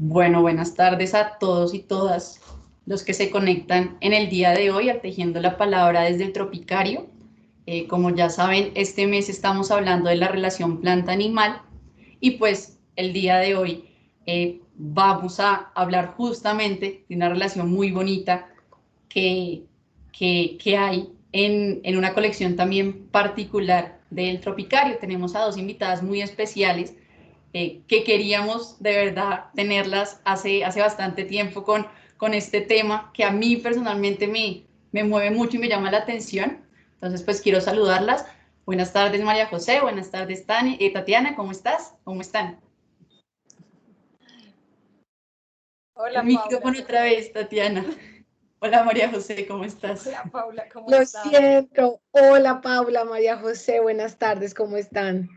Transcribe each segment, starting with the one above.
Bueno, buenas tardes a todos y todas los que se conectan en el día de hoy al Tejiendo la Palabra desde el Tropicario. Como ya saben, este mes estamos hablando de la relación planta-animal y pues el día de hoy vamos a hablar justamente de una relación muy bonita que, que hay en una colección también particular del Tropicario. Tenemos a dos invitadas muy especiales que queríamos de verdad tenerlas hace bastante tiempo con este tema que a mí personalmente me mueve mucho y me llama la atención. Entonces, pues quiero saludarlas. Buenas tardes, María José. Buenas tardes, Tatiana. ¿Cómo estás? ¿Cómo están? El Hola Paula, micrófono otra vez, Tatiana. Hola, María José. ¿Cómo estás? hola Paula, ¿cómo Lo estás? siento. Hola Paula, María José, buenas tardes, ¿cómo están?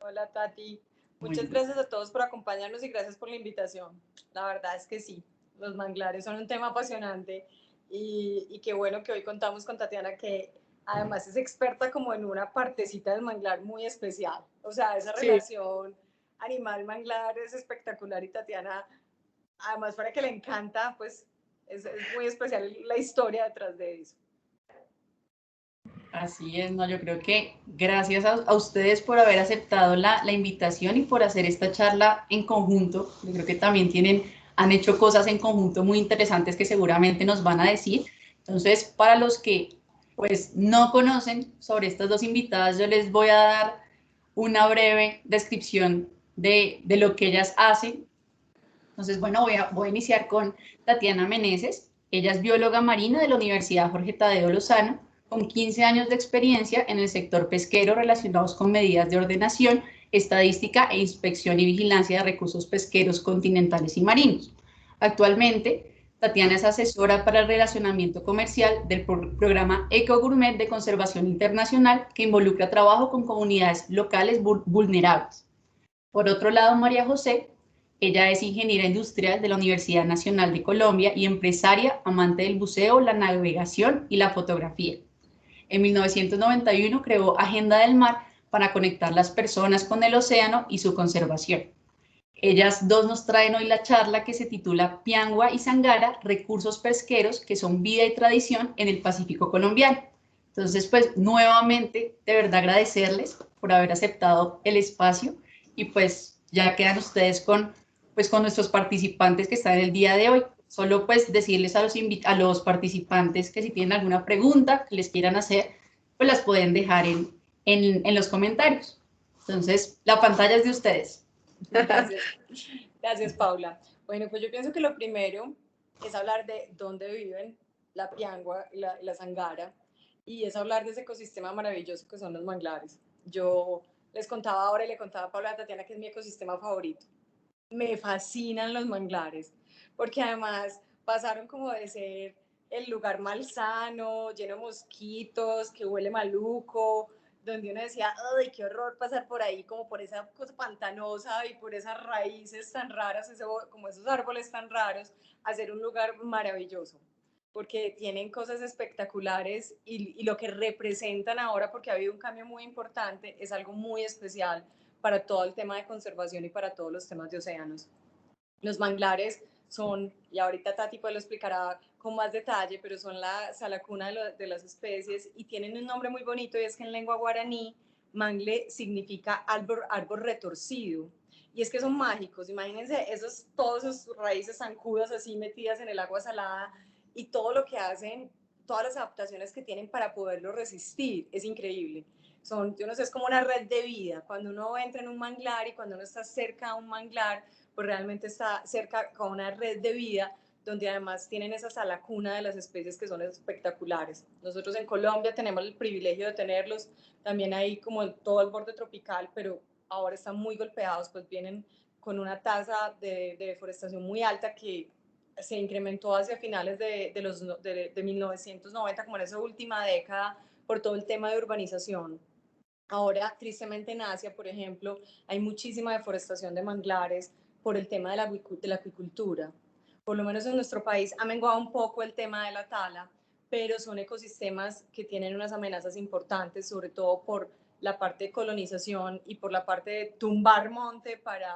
Hola Tati, Muy muchas bien. gracias a todos por acompañarnos y gracias por la invitación. La verdad es que sí, los manglares son un tema apasionante y qué bueno que hoy contamos con Tatiana que además es experta como en una partecita del manglar muy especial. O sea, esa Sí. relación animal-manglar es espectacular y Tatiana, además para que le encanta, pues es muy especial la historia detrás de eso. Así es, no, yo creo que gracias a ustedes por haber aceptado la invitación y por hacer esta charla en conjunto. Yo creo que también han hecho cosas en conjunto muy interesantes que seguramente nos van a decir. Entonces, para los que pues no conocen sobre estas dos invitadas, yo les voy a dar una breve descripción de lo que ellas hacen. Entonces, bueno, voy a iniciar con Tatiana Meneses. Ella es bióloga marina de la Universidad Jorge Tadeo Lozano, con 15 años de experiencia en el sector pesquero relacionados con medidas de ordenación, estadística e inspección y vigilancia de recursos pesqueros continentales y marinos. Actualmente, Tatiana es asesora para el relacionamiento comercial del programa Eco Gourmet de Conservación Internacional, que involucra trabajo con comunidades locales vulnerables. Por otro lado, María José, ella es ingeniera industrial de la Universidad Nacional de Colombia y empresaria, amante del buceo, la navegación y la fotografía. En 1991 creó Agenda del Mar para conectar las personas con el océano y su conservación. Ellas dos nos traen hoy la charla que se titula Piangua y Sangara, recursos pesqueros que son vida y tradición en el Pacífico colombiano. Entonces, pues nuevamente, de verdad agradecerles por haber aceptado el espacio y pues ya quedan ustedes con nuestros participantes que están en el día de hoy. Solo pues decirles a los participantes que si tienen alguna pregunta que les quieran hacer, pues las pueden dejar en los comentarios. Entonces, la pantalla es de ustedes. Gracias, gracias Paula. Bueno, pues yo pienso que lo primero es hablar de dónde viven la piangua y la sangara y es hablar de ese ecosistema maravilloso que son los manglares. Yo les contaba ahora y le contaba a Paula y a Tatiana que es mi ecosistema favorito. Me fascinan los manglares porque además pasaron como de ser el lugar malsano, lleno de mosquitos, que huele maluco, donde uno decía, ¡ay, qué horror pasar por ahí, como por esa cosa pantanosa y por esas raíces tan raras, como esos árboles tan raros, a ser un lugar maravilloso? Porque tienen cosas espectaculares y lo que representan ahora, porque ha habido un cambio muy importante, es algo muy especial para todo el tema de conservación y para todos los temas de océanos. Los manglares son, y ahorita Tati pues lo explicará con más detalle, pero son la salacuna de las especies y tienen un nombre muy bonito y es que en lengua guaraní mangle significa árbol retorcido. Y es que son mágicos, imagínense todas esas raíces zancudas así metidas en el agua salada y todo lo que hacen, todas las adaptaciones que tienen para poderlo resistir, es increíble. Yo no sé, es como una red de vida. Cuando uno entra en un manglar y cuando uno está cerca a un manglar, pues realmente está cerca con una red de vida donde además tienen esa salacuna de las especies que son espectaculares. Nosotros en Colombia tenemos el privilegio de tenerlos, también hay como todo el borde tropical, pero ahora están muy golpeados, pues vienen con una tasa de deforestación muy alta que se incrementó hacia finales de 1990, como en esa última década, por todo el tema de urbanización. Ahora, tristemente en Asia, por ejemplo, hay muchísima deforestación de manglares por el tema de la acuicultura. Por lo menos en nuestro país ha menguado un poco el tema de la tala, pero son ecosistemas que tienen unas amenazas importantes, sobre todo por la parte de colonización y por la parte de tumbar monte para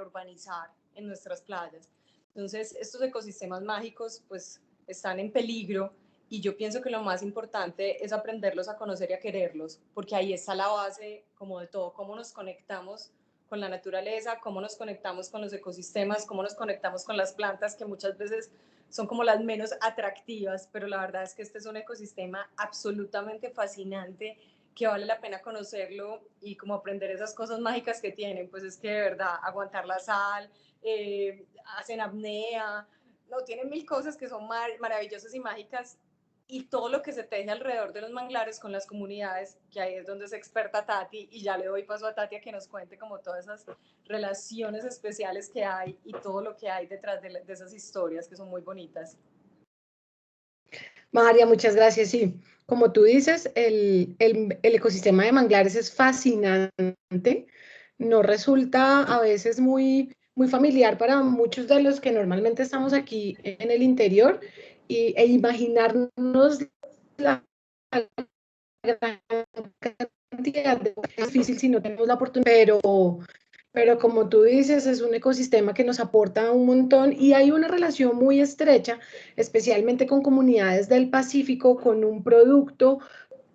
urbanizar. en nuestras playas. Entonces, estos ecosistemas mágicos pues están en peligro y yo pienso que lo más importante es aprenderlos a conocer y a quererlos, porque ahí está la base como de todo, cómo nos conectamos con la naturaleza, cómo nos conectamos con los ecosistemas, cómo nos conectamos con las plantas, que muchas veces son como las menos atractivas, pero la verdad es que este es un ecosistema absolutamente fascinante que vale la pena conocerlo y como aprender esas cosas mágicas que tienen, pues es que de verdad aguantar la sal, hacen apnea, no, tienen mil cosas que son maravillosas y mágicas, y todo lo que se teje alrededor de los manglares con las comunidades, que ahí es donde es experta Tati, y ya le doy paso a Tati a que nos cuente como todas esas relaciones especiales que hay y todo lo que hay detrás de esas historias que son muy bonitas. María, muchas gracias. Sí, como tú dices, el ecosistema de manglares es fascinante. No resulta a veces muy familiar para muchos de los que normalmente estamos aquí en el interior e imaginarnos la gran cantidad de es difícil si no tenemos la oportunidad, pero como tú dices, es un ecosistema que nos aporta un montón y hay una relación muy estrecha, especialmente con comunidades del Pacífico, con un producto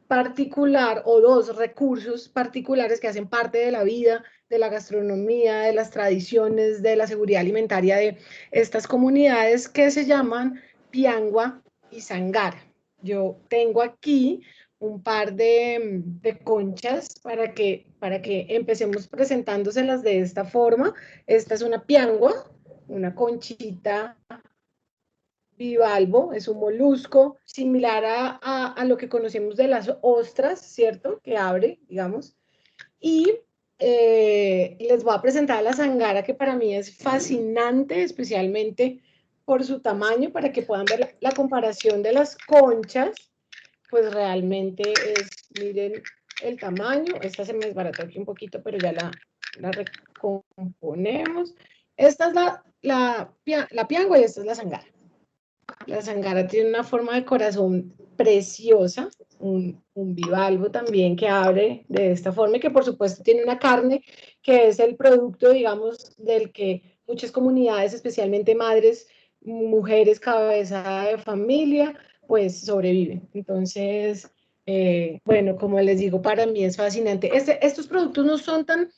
particular o dos recursos particulares que hacen parte de la vida, de la gastronomía, de las tradiciones, de la seguridad alimentaria de estas comunidades que se llaman piangua y sangara. Yo tengo aquí un par de conchas para que empecemos presentándoselas de esta forma. Esta es una piangua, una conchita bivalvo, es un molusco similar a lo que conocemos de las ostras, ¿cierto? Que abre, digamos. Y les voy a presentar a la sangara, que para mí es fascinante, especialmente por su tamaño, para que puedan ver la comparación de las conchas, pues realmente es, miren el tamaño, esta se me desbarató aquí un poquito, pero ya la recomponemos. Esta es la piangua y esta es la sangara. La sangara tiene una forma de corazón preciosa, un bivalvo también que abre de esta forma y que por supuesto tiene una carne que es el producto, digamos, del que muchas comunidades, especialmente madres, mujeres, cabeza de familia, pues sobreviven. Entonces, bueno, como les digo, para mí es fascinante. Estos productos no son tan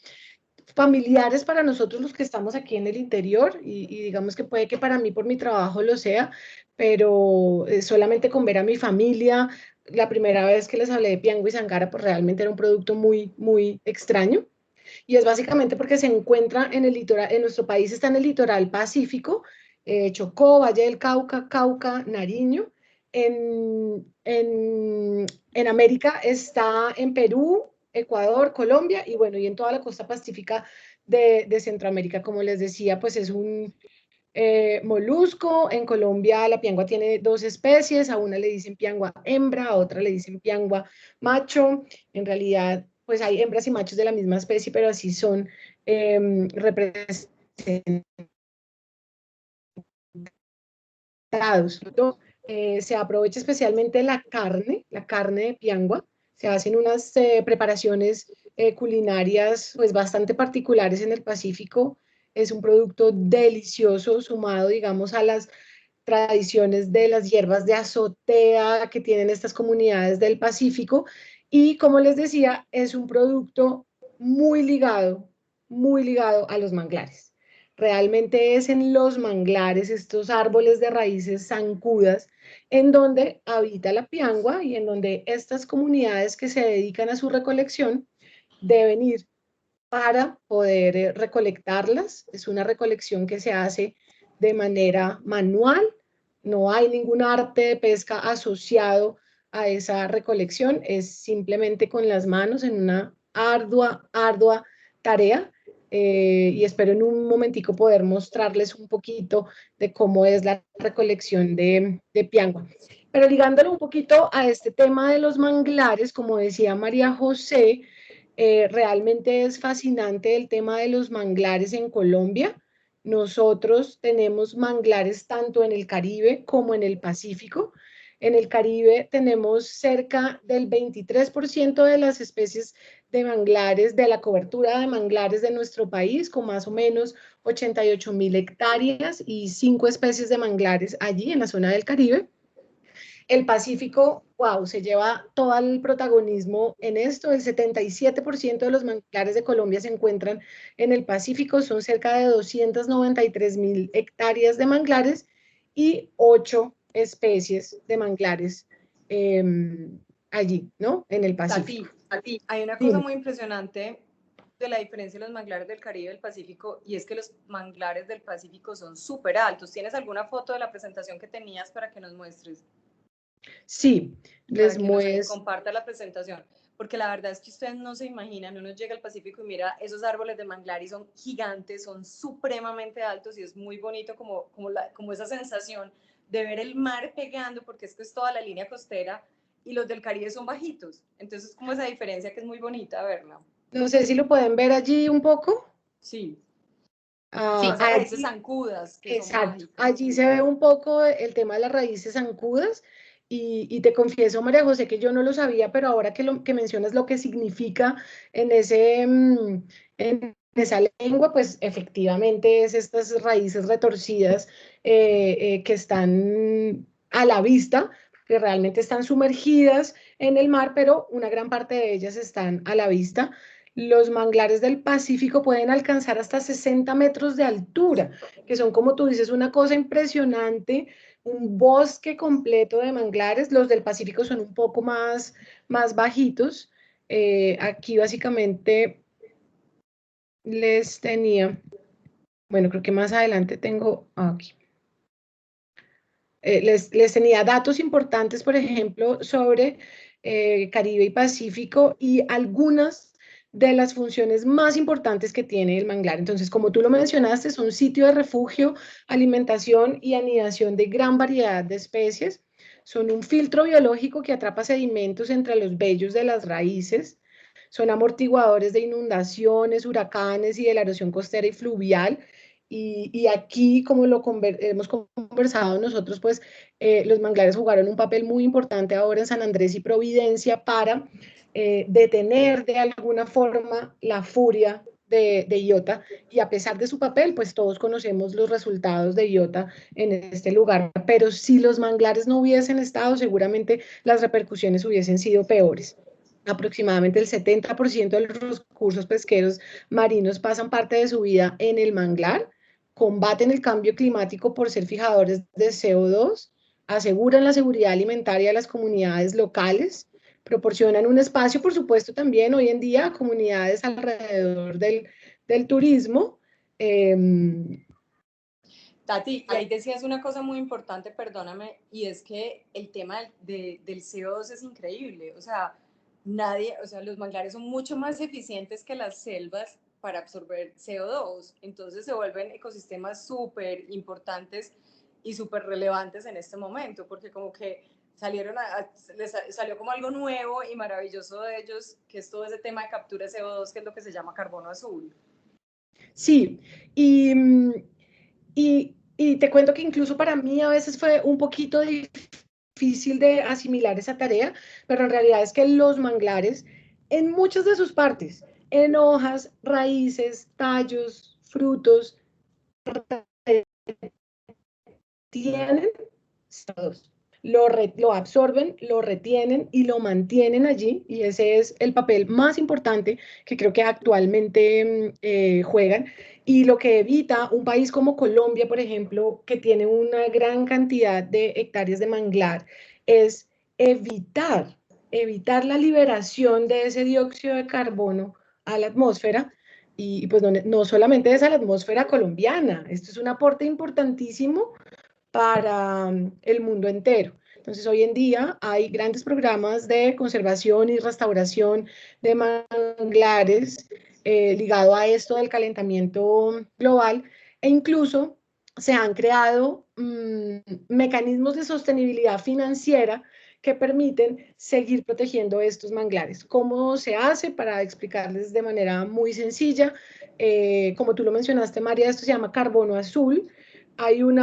familiares para nosotros los que estamos aquí en el interior y digamos que puede que para mí por mi trabajo lo sea, pero solamente con ver a mi familia, la primera vez que les hablé de piangua y sangara, pues realmente era un producto muy extraño. Y es básicamente porque se encuentra en el litoral, en nuestro país está en el litoral pacífico, Chocó, Valle del Cauca, Cauca, Nariño. En América está en Perú, Ecuador, Colombia y bueno, y en toda la costa pacífica de Centroamérica, como les decía, pues es un molusco. En Colombia la piangua tiene dos especies, a una le dicen piangua hembra, a otra le dicen piangua macho. En realidad, pues hay hembras y machos de la misma especie, pero así son representados. Se aprovecha especialmente la carne de piangua. Se hacen unas preparaciones culinarias pues bastante particulares en el Pacífico. Es un producto delicioso sumado, digamos, a las tradiciones de las hierbas de azotea que tienen estas comunidades del Pacífico. Y como les decía, es un producto muy ligado a los manglares. Realmente es en los manglares, estos árboles de raíces zancudas, en donde habita la piangua y en donde estas comunidades que se dedican a su recolección deben ir para poder recolectarlas. Es una recolección que se hace de manera manual, no hay ningún arte de pesca asociado a esa recolección, es simplemente con las manos en una ardua tarea. Y espero en un momentico poder mostrarles un poquito de cómo es la recolección de piangua. Pero ligándolo un poquito a este tema de los manglares, como decía María José, realmente es fascinante el tema de los manglares en Colombia. Nosotros tenemos manglares tanto en el Caribe como en el Pacífico. En el Caribe tenemos cerca del 23% de las especies de manglares, de la cobertura de manglares de nuestro país, con más o menos 88.000 hectáreas y 5 especies de manglares allí en la zona del Caribe. El Pacífico, wow, se lleva todo el protagonismo en esto. El 77% de los manglares de Colombia se encuentran en el Pacífico, son cerca de 293.000 hectáreas de manglares y 8 especies de manglares allí, ¿no? En el Pacífico. Tati, hay una cosa muy impresionante de la diferencia de los manglares del Caribe y del Pacífico, y es que los manglares del Pacífico son súper altos. ¿Tienes alguna foto de la presentación que tenías para que nos muestres? Sí, les muestro. Comparta la presentación, porque la verdad es que ustedes no se imaginan, uno llega al Pacífico y mira esos árboles de manglar y son gigantes, son supremamente altos y es muy bonito como esa sensación de ver el mar pegando, porque esto es toda la línea costera y los del Caribe son bajitos, entonces como esa diferencia que es muy bonita verla. No sé si lo pueden ver allí un poco. Sí. Sí, esas raíces zancudas. Exacto, allí se ve un poco el tema de las raíces zancudas y te confieso, María José, que yo no lo sabía, pero ahora que mencionas lo que significa en en esa lengua, pues efectivamente es estas raíces retorcidas que están a la vista, que realmente están sumergidas en el mar, pero una gran parte de ellas están a la vista. Los manglares del Pacífico pueden alcanzar hasta 60 metros de altura, que son, como tú dices, una cosa impresionante, un bosque completo de manglares. Los del Pacífico son un poco más bajitos. Aquí básicamente les tenía, bueno, creo que más adelante tengo aquí. Les tenía datos importantes, por ejemplo, sobre Caribe y Pacífico y algunas de las funciones más importantes que tiene el manglar. Entonces, como tú lo mencionaste, son sitio de refugio, alimentación y anidación de gran variedad de especies. Son un filtro biológico que atrapa sedimentos entre los vellos de las raíces. Son amortiguadores de inundaciones, huracanes y de la erosión costera y fluvial. Y aquí, como hemos conversado nosotros, pues los manglares jugaron un papel muy importante ahora en San Andrés y Providencia para detener de alguna forma la furia de Iota, y a pesar de su papel, pues todos conocemos los resultados de Iota en este lugar, pero si los manglares no hubiesen estado, seguramente las repercusiones hubiesen sido peores. Aproximadamente el 70% de los recursos pesqueros marinos pasan parte de su vida en el manglar, combaten el cambio climático por ser fijadores de CO2, aseguran la seguridad alimentaria de las comunidades locales, proporcionan un espacio, por supuesto, también hoy en día a comunidades alrededor del turismo. Tati, y ahí decías una cosa muy importante, perdóname, y es que el tema del CO2 es increíble. O sea, los manglares son mucho más eficientes que las selvas para absorber CO2. Entonces se vuelven ecosistemas súper importantes y súper relevantes en este momento, porque como que les salió como algo nuevo y maravilloso de ellos, que es todo ese tema de captura de CO2, que es lo que se llama carbono azul. Sí, y te cuento que incluso para mí a veces fue un poquito difícil de asimilar esa tarea, pero en realidad es que los manglares, en muchas de sus partes, en hojas, raíces, tallos, frutos, tienen CO2. Lo absorben, lo retienen y lo mantienen allí, y ese es el papel más importante que creo que actualmente juegan, y lo que evita un país como Colombia, por ejemplo, que tiene una gran cantidad de hectáreas de manglar, es evitar la liberación de ese dióxido de carbono a la atmósfera, y pues no solamente es a la atmósfera colombiana, esto es un aporte importantísimo para el mundo entero. Entonces, hoy en día hay grandes programas de conservación y restauración de manglares ligado a esto del calentamiento global, e incluso se han creado mecanismos de sostenibilidad financiera que permiten seguir protegiendo estos manglares. ¿Cómo se hace? Para explicarles de manera muy sencilla, como tú lo mencionaste, María, esto se llama carbono azul. Hay un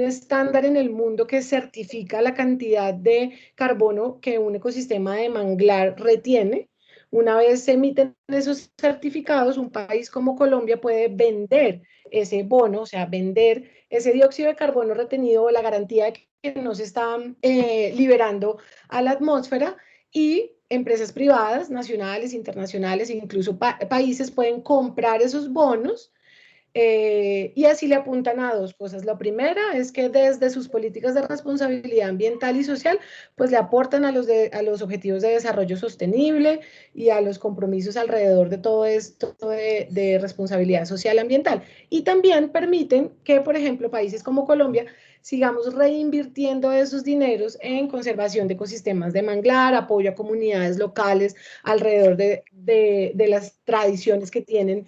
estándar en el mundo que certifica la cantidad de carbono que un ecosistema de manglar retiene. Una vez se emiten esos certificados, un país como Colombia puede vender ese bono, o sea, vender ese dióxido de carbono retenido o la garantía de que no se está liberando a la atmósfera, y empresas privadas, nacionales, internacionales, e incluso países pueden comprar esos bonos. Y así le apuntan a dos cosas. La primera es que desde sus políticas de responsabilidad ambiental y social, pues le aportan a los objetivos de desarrollo sostenible y a los compromisos alrededor de todo esto de responsabilidad social ambiental. Y también permiten que, por ejemplo, países como Colombia sigamos reinvirtiendo esos dineros en conservación de ecosistemas de manglar, apoyo a comunidades locales alrededor de las tradiciones que tienen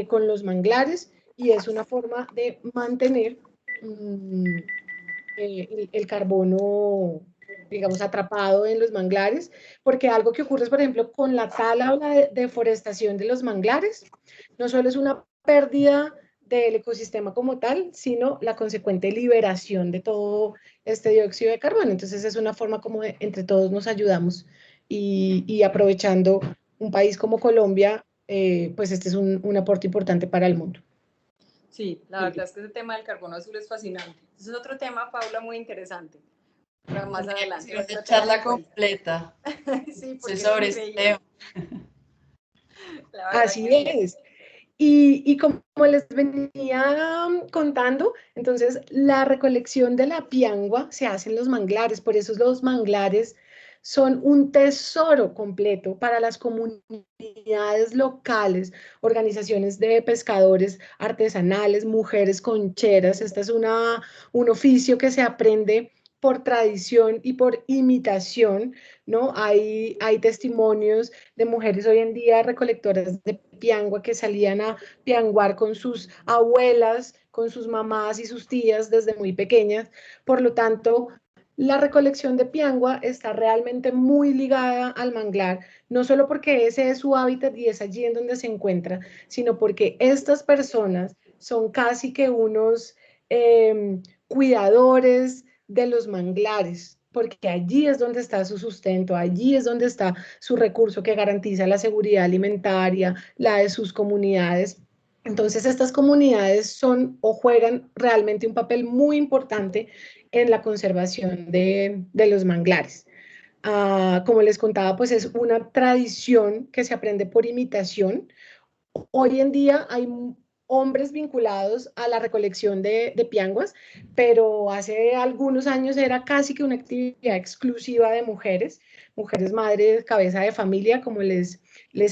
con los manglares, y es una forma de mantener el carbono, digamos, atrapado en los manglares, porque algo que ocurre, por ejemplo, con la tala o la deforestación de los manglares, no solo es una pérdida del ecosistema como tal, sino la consecuente liberación de todo este dióxido de carbono. Entonces es una forma como entre todos nos ayudamos, y aprovechando un país como Colombia, pues este es un aporte importante para el mundo. Sí, la verdad es que ese tema del carbono azul es fascinante. Ese es otro tema, Paula, muy interesante. Para más adelante. Una charla completa. Sí, porque es Sobre este increíble. La verdad así que es. Y como les venía contando, entonces la recolección de la piangua se hace en los manglares, por eso los manglares son un tesoro completo para las comunidades locales, organizaciones de pescadores artesanales, mujeres concheras. Este es un oficio que se aprende por tradición y por imitación, ¿no? Hay testimonios de mujeres hoy en día recolectoras de piangua que salían a pianguar con sus abuelas, con sus mamás y sus tías desde muy pequeñas. Por lo tanto, la recolección de piangua está realmente muy ligada al manglar, no solo porque ese es su hábitat y es allí en donde se encuentra, sino porque estas personas son casi que unos cuidadores de los manglares, porque allí es donde está su sustento, allí es donde está su recurso que garantiza la seguridad alimentaria, la de sus comunidades. Entonces, estas comunidades son o juegan realmente un papel muy importante en la conservación de los manglares. Como les contaba, pues es una tradición que se aprende por imitación. Hoy en día hay hombres vinculados a la recolección de pianguas, pero hace algunos años era casi que una actividad exclusiva de mujeres, mujeres madres, cabeza de familia, como les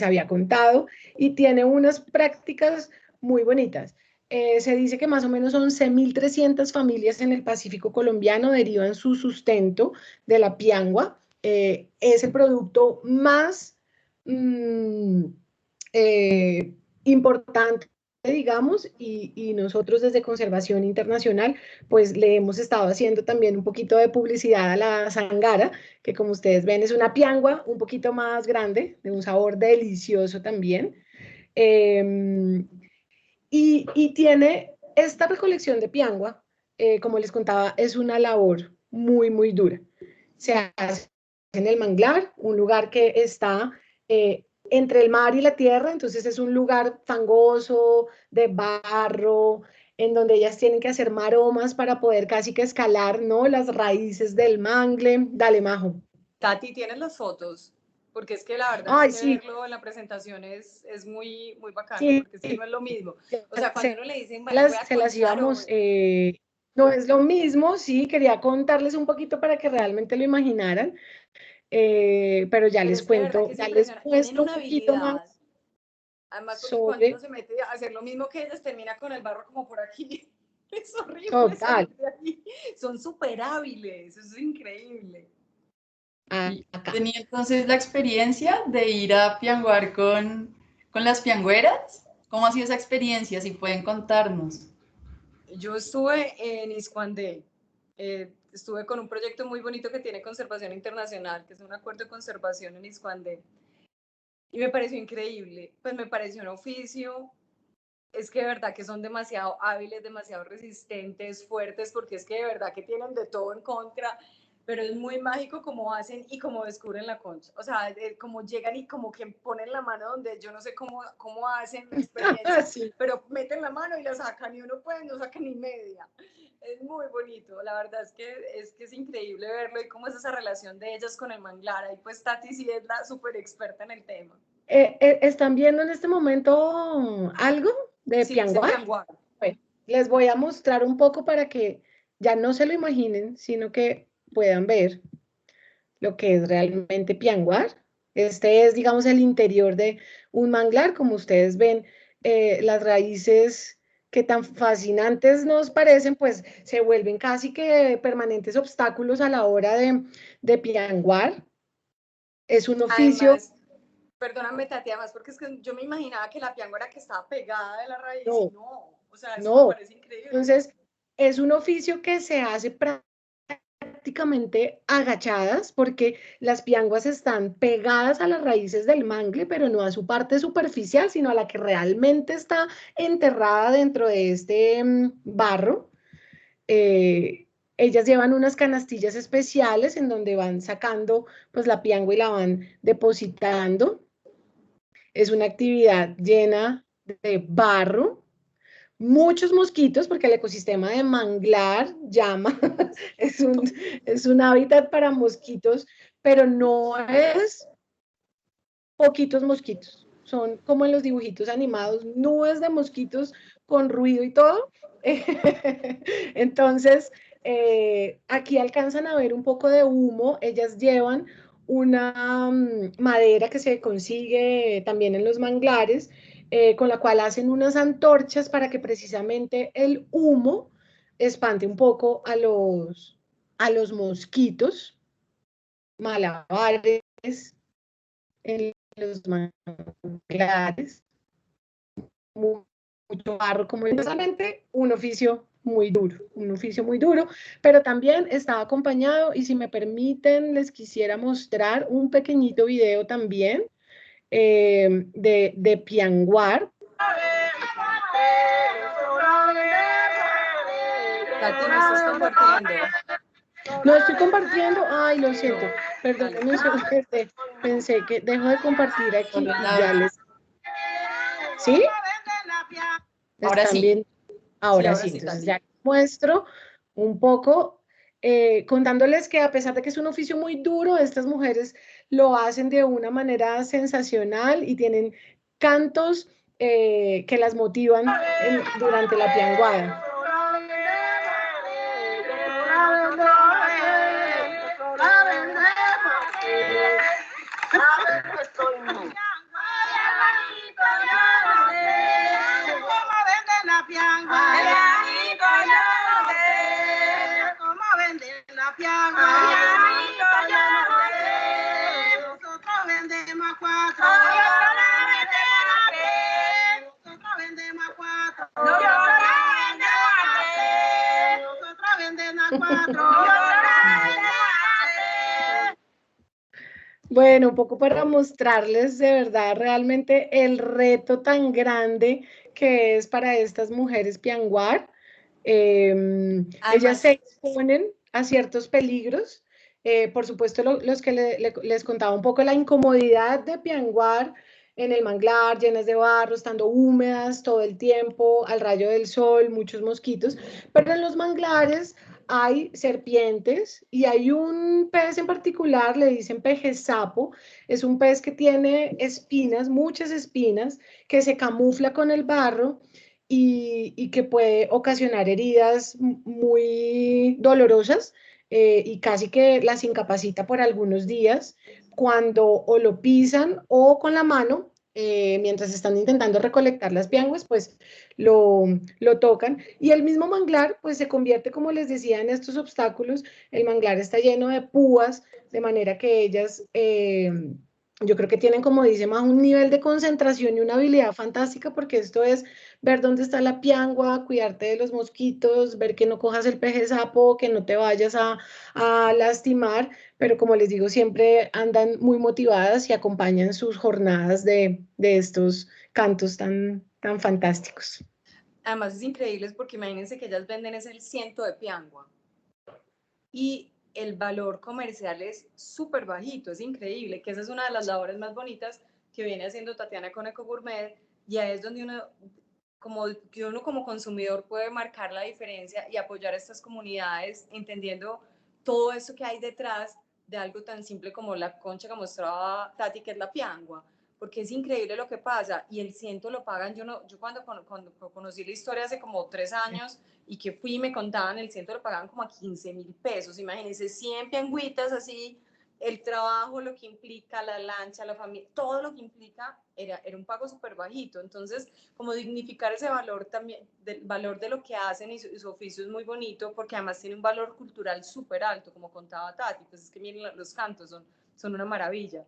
había contado, y tiene unas prácticas muy bonitas. Se dice que más o menos 11.300 familias en el Pacífico colombiano derivan su sustento de la piangua. Es el producto más eh, importante, digamos, y nosotros desde Conservación Internacional, pues le hemos estado haciendo también un poquito de publicidad a la sangara, que como ustedes ven es una piangua un poquito más grande, de un sabor delicioso también. Eh, y tiene esta recolección de piangua, como les contaba, es una labor muy, muy dura. Se hace en el manglar, un lugar que está entre el mar y la tierra, entonces es un lugar fangoso, de barro, en donde ellas tienen que hacer maromas para poder casi que escalar, ¿no? Las raíces del mangle. Dale, Majo. Tati, ¿tienes las fotos? Porque es que la verdad es Ay, que sí, verlo en la presentación es muy, muy bacano, sí, porque es que no es lo mismo. O sea, cuando uno le dicen, voy a se las contar o... íbamos, no es lo mismo, sí, quería contarles un poquito para que realmente lo imaginaran, pero ya Pero les es que de verdad cuento, que es ya les impresionante. Tienen muestro un una poquito más habilidad. Además, porque cuando uno sobre se mete a hacer lo mismo que ellas, termina con el barro como por aquí. Es horrible total, salir de ahí. Son súper hábiles, eso es increíble. Y acá. tenía entonces la experiencia de ir a pianguar con las piangueras. ¿Cómo ha sido esa experiencia? Si pueden contarnos. Yo estuve en Iscuandé, estuve con un proyecto muy bonito que tiene Conservación Internacional, que es un acuerdo de conservación en Iscuandé, y me pareció increíble, pues me pareció un oficio, es que de verdad que son demasiado hábiles, demasiado resistentes, fuertes, porque es que de verdad que tienen de todo en contra, pero es muy mágico cómo hacen y cómo descubren la concha. O sea, como llegan y como que ponen la mano donde yo no sé cómo hacen la experiencia, Sí. pero meten la mano y la sacan y uno puede, no saca ni media. Es muy bonito, la verdad es que es increíble verlo y cómo es esa relación de ellas con el manglar. Ahí pues Tati sí es la súper experta en el tema. ¿Están viendo en este momento algo de Sí, ese Pianguar? pianguar. Bueno, les voy a mostrar un poco para que ya no se lo imaginen, sino que puedan ver lo que es realmente Pianguar. Este es, digamos, el interior de un manglar. Como ustedes ven, las raíces que tan fascinantes nos parecen, pues se vuelven casi que permanentes obstáculos a la hora de pianguar. Es un oficio. Además, perdóname Tati, además porque es que yo me imaginaba que la pianguara que estaba pegada de la raíz y No, no, o sea, eso me no. parece increíble. Entonces, es un oficio que se hace prácticamente agachadas porque las pianguas están pegadas a las raíces del mangle, pero no a su parte superficial, sino a la que realmente está enterrada dentro de este barro. Ellas llevan unas canastillas especiales en donde van sacando pues la piangua y la van depositando. Es una actividad llena de barro, muchos mosquitos, porque el ecosistema de manglar llama, es un hábitat para mosquitos, pero no es poquitos mosquitos, son como en los dibujitos animados, nubes de mosquitos con ruido y todo. Entonces, aquí alcanzan a ver un poco de humo, ellas llevan una madera que se consigue también en los manglares, con la cual hacen unas antorchas para que precisamente el humo espante un poco a los mosquitos, malabares en los manglares, mucho barro, como precisamente un oficio muy duro, pero también está acompañado, y si me permiten, les quisiera mostrar un pequeñito video también de pianguar. Tati, no estás compartiendo. No estoy compartiendo, ay, lo siento, perdónenme un segundo, pensé que dejo de compartir aquí y ya les... ¿Sí? Ahora ¿Están sí. viendo? Sí, Ahora ahora sí, sí, entonces Tati. ya muestro un poco, contándoles que a pesar de que es un oficio muy duro, estas mujeres lo hacen de una manera sensacional y tienen cantos que las motivan durante la pianguada. Bueno, un poco para mostrarles de verdad realmente el reto tan grande que es para estas mujeres pianguar. Ellas Además, se exponen a ciertos peligros. Por supuesto, los que les contaba un poco la incomodidad de pianguar en el manglar, llenas de barro, estando húmedas todo el tiempo, al rayo del sol, muchos mosquitos, pero en los manglares hay serpientes y hay un pez en particular, le dicen peje sapo, es un pez que tiene espinas, muchas espinas, que se camufla con el barro y que puede ocasionar heridas muy dolorosas y casi que las incapacita por algunos días cuando o lo pisan o con la mano, mientras están intentando recolectar las pianguas, pues lo tocan. Y el mismo manglar, pues se convierte, como les decía, en estos obstáculos. El manglar está lleno de púas, de manera que ellas, yo creo que tienen, como dice más, un nivel de concentración y una habilidad fantástica, porque esto es ver dónde está la piangua, cuidarte de los mosquitos, ver que no cojas el peje sapo, que no te vayas a lastimar, pero como les digo, siempre andan muy motivadas y acompañan sus jornadas de estos cantos tan fantásticos. además es increíble porque imagínense que ellas venden ese ciento de piangua. Y el valor comercial es súper bajito, es increíble, que esa es una de las labores más bonitas que viene haciendo Tatiana con Eco Gourmet, y ahí es donde uno como consumidor puede marcar la diferencia y apoyar a estas comunidades, entendiendo todo eso que hay detrás de algo tan simple como la concha que mostraba Tati, que es la piangua, porque es increíble lo que pasa, y el ciento lo pagan, yo cuando conocí la historia hace como 3 años, y que fui y me contaban, el ciento lo pagaban como a 15.000 pesos, imagínense, 100 piangüitas así, el trabajo, lo que implica, la lancha, la familia, todo lo que implica, era un pago súper bajito. Entonces, como dignificar ese valor también, del valor de lo que hacen, y su oficio es muy bonito, porque además tiene un valor cultural súper alto, como contaba Tati, pues es que miren, los cantos son una maravilla.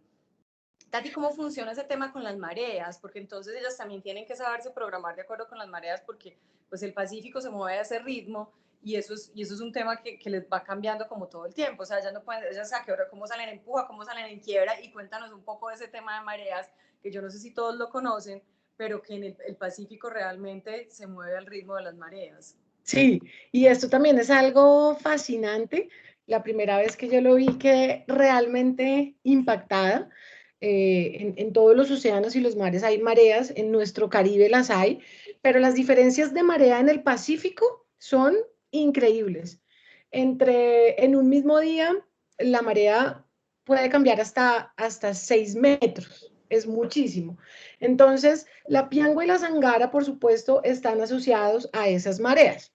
Tati, ¿cómo funciona ese tema con las mareas? Porque entonces ellas también tienen que saberse programar de acuerdo con las mareas, porque pues el Pacífico se mueve a ese ritmo, y eso es un tema que les va cambiando como todo el tiempo. O sea, ellas no pueden, ellas a qué hora, cómo salen en puja, cómo salen en quiebra, y cuéntanos un poco de ese tema de mareas, que yo no sé si todos lo conocen, pero que en el Pacífico realmente se mueve al ritmo de las mareas. Sí, y esto también es algo fascinante. La primera vez que yo lo vi quedé realmente impactada. En todos los océanos y los mares hay mareas, en nuestro Caribe las hay, pero las diferencias de marea en el Pacífico son increíbles. En un mismo día, la marea puede cambiar hasta 6 metros, es muchísimo. Entonces, la piangua y la sangara, por supuesto, están asociados a esas mareas.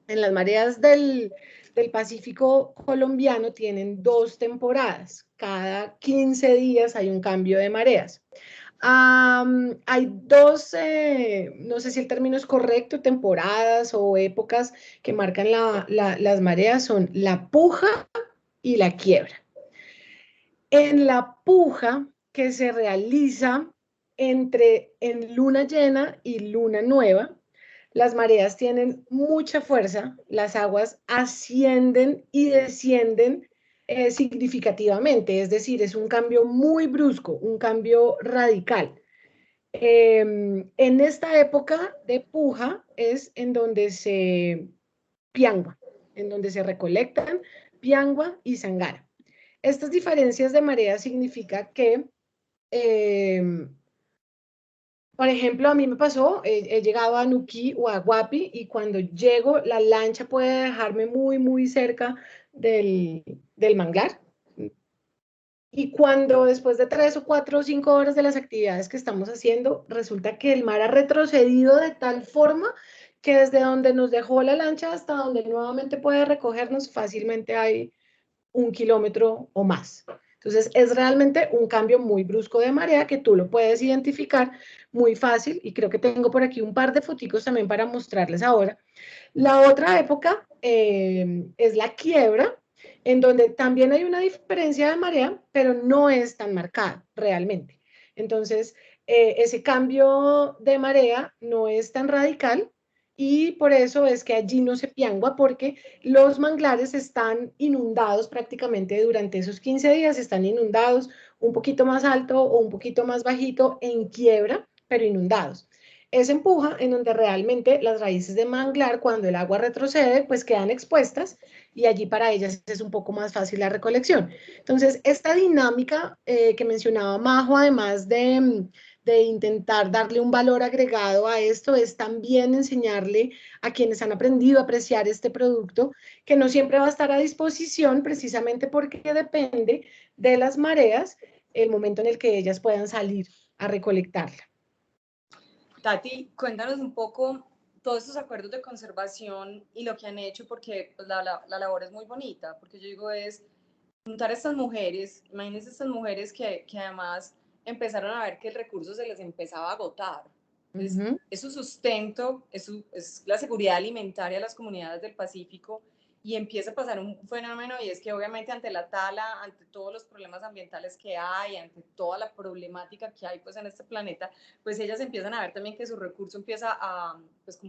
En las mareas del Pacífico colombiano tienen 2 temporadas. Cada 15 días hay un cambio de mareas. Hay dos, no sé si el término es correcto, temporadas o épocas que marcan las mareas, son la puja y la quiebra. En la puja que se realiza en luna llena y luna nueva, las mareas tienen mucha fuerza, las aguas ascienden y descienden significativamente, es decir, es un cambio muy brusco, un cambio radical. En esta época de puja es en donde se piangua, en donde se recolectan piangua y sangara. Estas diferencias de marea significa que eh, por ejemplo, a mí me pasó, he llegado a Nuquí o a Guapi, y cuando llego, la lancha puede dejarme muy, muy cerca del manglar. Y cuando después de 3 o 4 o 5 horas de las actividades que estamos haciendo, resulta que el mar ha retrocedido de tal forma que desde donde nos dejó la lancha hasta donde nuevamente puede recogernos fácilmente hay 1 kilómetro o más. Entonces, es realmente un cambio muy brusco de marea que tú lo puedes identificar muy fácil, y creo que tengo por aquí un par de foticos también para mostrarles ahora. La otra época es la quiebra, en donde también hay una diferencia de marea, pero no es tan marcada realmente. Entonces, ese cambio de marea no es tan radical, y por eso es que allí no se piangua, porque los manglares están inundados prácticamente durante esos 15 días, están inundados un poquito más alto o un poquito más bajito en quiebra, pero inundados. Es empuja en donde realmente las raíces de manglar, cuando el agua retrocede, pues quedan expuestas, y allí para ellas es un poco más fácil la recolección. Entonces, esta dinámica que mencionaba Majo, además de intentar darle un valor agregado a esto, es también enseñarle a quienes han aprendido a apreciar este producto, que no siempre va a estar a disposición, precisamente porque depende de las mareas, el momento en el que ellas puedan salir a recolectarla. Tati, cuéntanos un poco todos estos acuerdos de conservación y lo que han hecho, porque pues, la labor es muy bonita, porque yo digo es juntar a estas mujeres, imagínense estas mujeres que además empezaron a ver que el recurso se les empezaba a agotar. Entonces, es su sustento, es la seguridad alimentaria de las comunidades del Pacífico, y empieza a pasar un fenómeno, y es que obviamente ante la tala, ante todos los problemas ambientales que hay, ante toda la problemática que hay pues en este planeta, pues ellas empiezan a ver también que su recurso empieza a, pues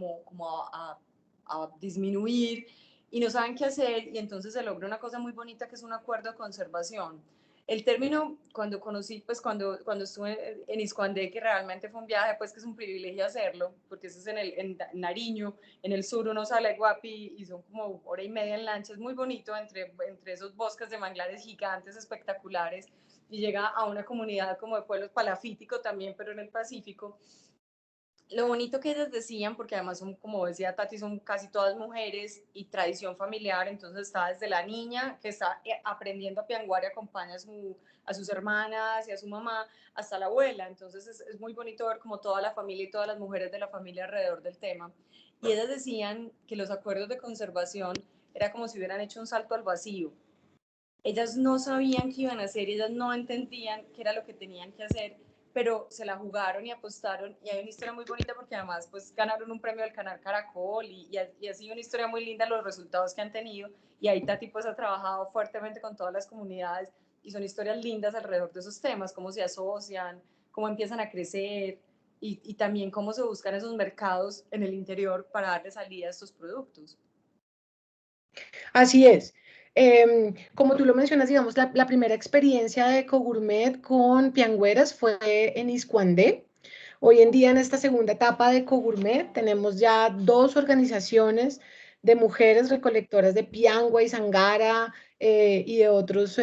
a disminuir, y no saben qué hacer, y entonces se logra una cosa muy bonita que es un acuerdo de conservación. El término, cuando conocí, pues cuando estuve en Iscuandé, que realmente fue un viaje, pues que es un privilegio hacerlo, porque eso es en Nariño, en el sur uno sale a Guapi y son como hora y media en lancha, es muy bonito entre esos bosques de manglares gigantes espectaculares, y llega a una comunidad como de pueblos palafítico también, pero en el Pacífico. Lo bonito que ellas decían, porque además son, como decía Tati, son casi todas mujeres y tradición familiar, entonces está desde la niña que está aprendiendo a pianguar y acompaña a sus hermanas y a su mamá, hasta la abuela, entonces es muy bonito ver como toda la familia y todas las mujeres de la familia alrededor del tema. Y ellas decían que los acuerdos de conservación era como si hubieran hecho un salto al vacío. Ellas no sabían qué iban a hacer, ellas no entendían qué era lo que tenían que hacer, pero se la jugaron y apostaron, y hay una historia muy bonita porque además pues ganaron un premio del canal Caracol y ha sido una historia muy linda los resultados que han tenido, y ahí Tati pues ha trabajado fuertemente con todas las comunidades y son historias lindas alrededor de esos temas, cómo se asocian, cómo empiezan a crecer y también cómo se buscan esos mercados en el interior para darle salida a estos productos. Así es. Como tú lo mencionas, digamos, la primera experiencia de Ecogourmet con piangüeras fue en Iscuandé. Hoy en día, en esta segunda etapa de Ecogourmet, tenemos ya 2 organizaciones de mujeres recolectoras de piangua y sangara y de otros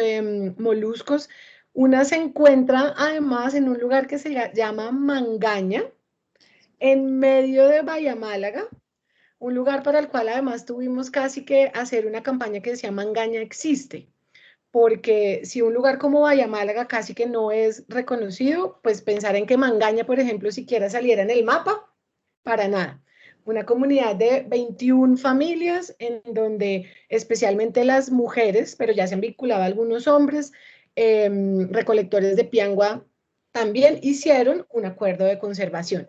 moluscos. Una se encuentra además en un lugar que se llama Mangaña, en medio de Bahía Málaga, un lugar para el cual además tuvimos casi que hacer una campaña que decía Mangaña existe, porque si un lugar como Bahía Málaga casi que no es reconocido, pues pensar en que Mangaña, por ejemplo, siquiera saliera en el mapa, para nada. Una comunidad de 21 familias en donde especialmente las mujeres, pero ya se han vinculado algunos hombres, recolectores de piangua, también hicieron un acuerdo de conservación.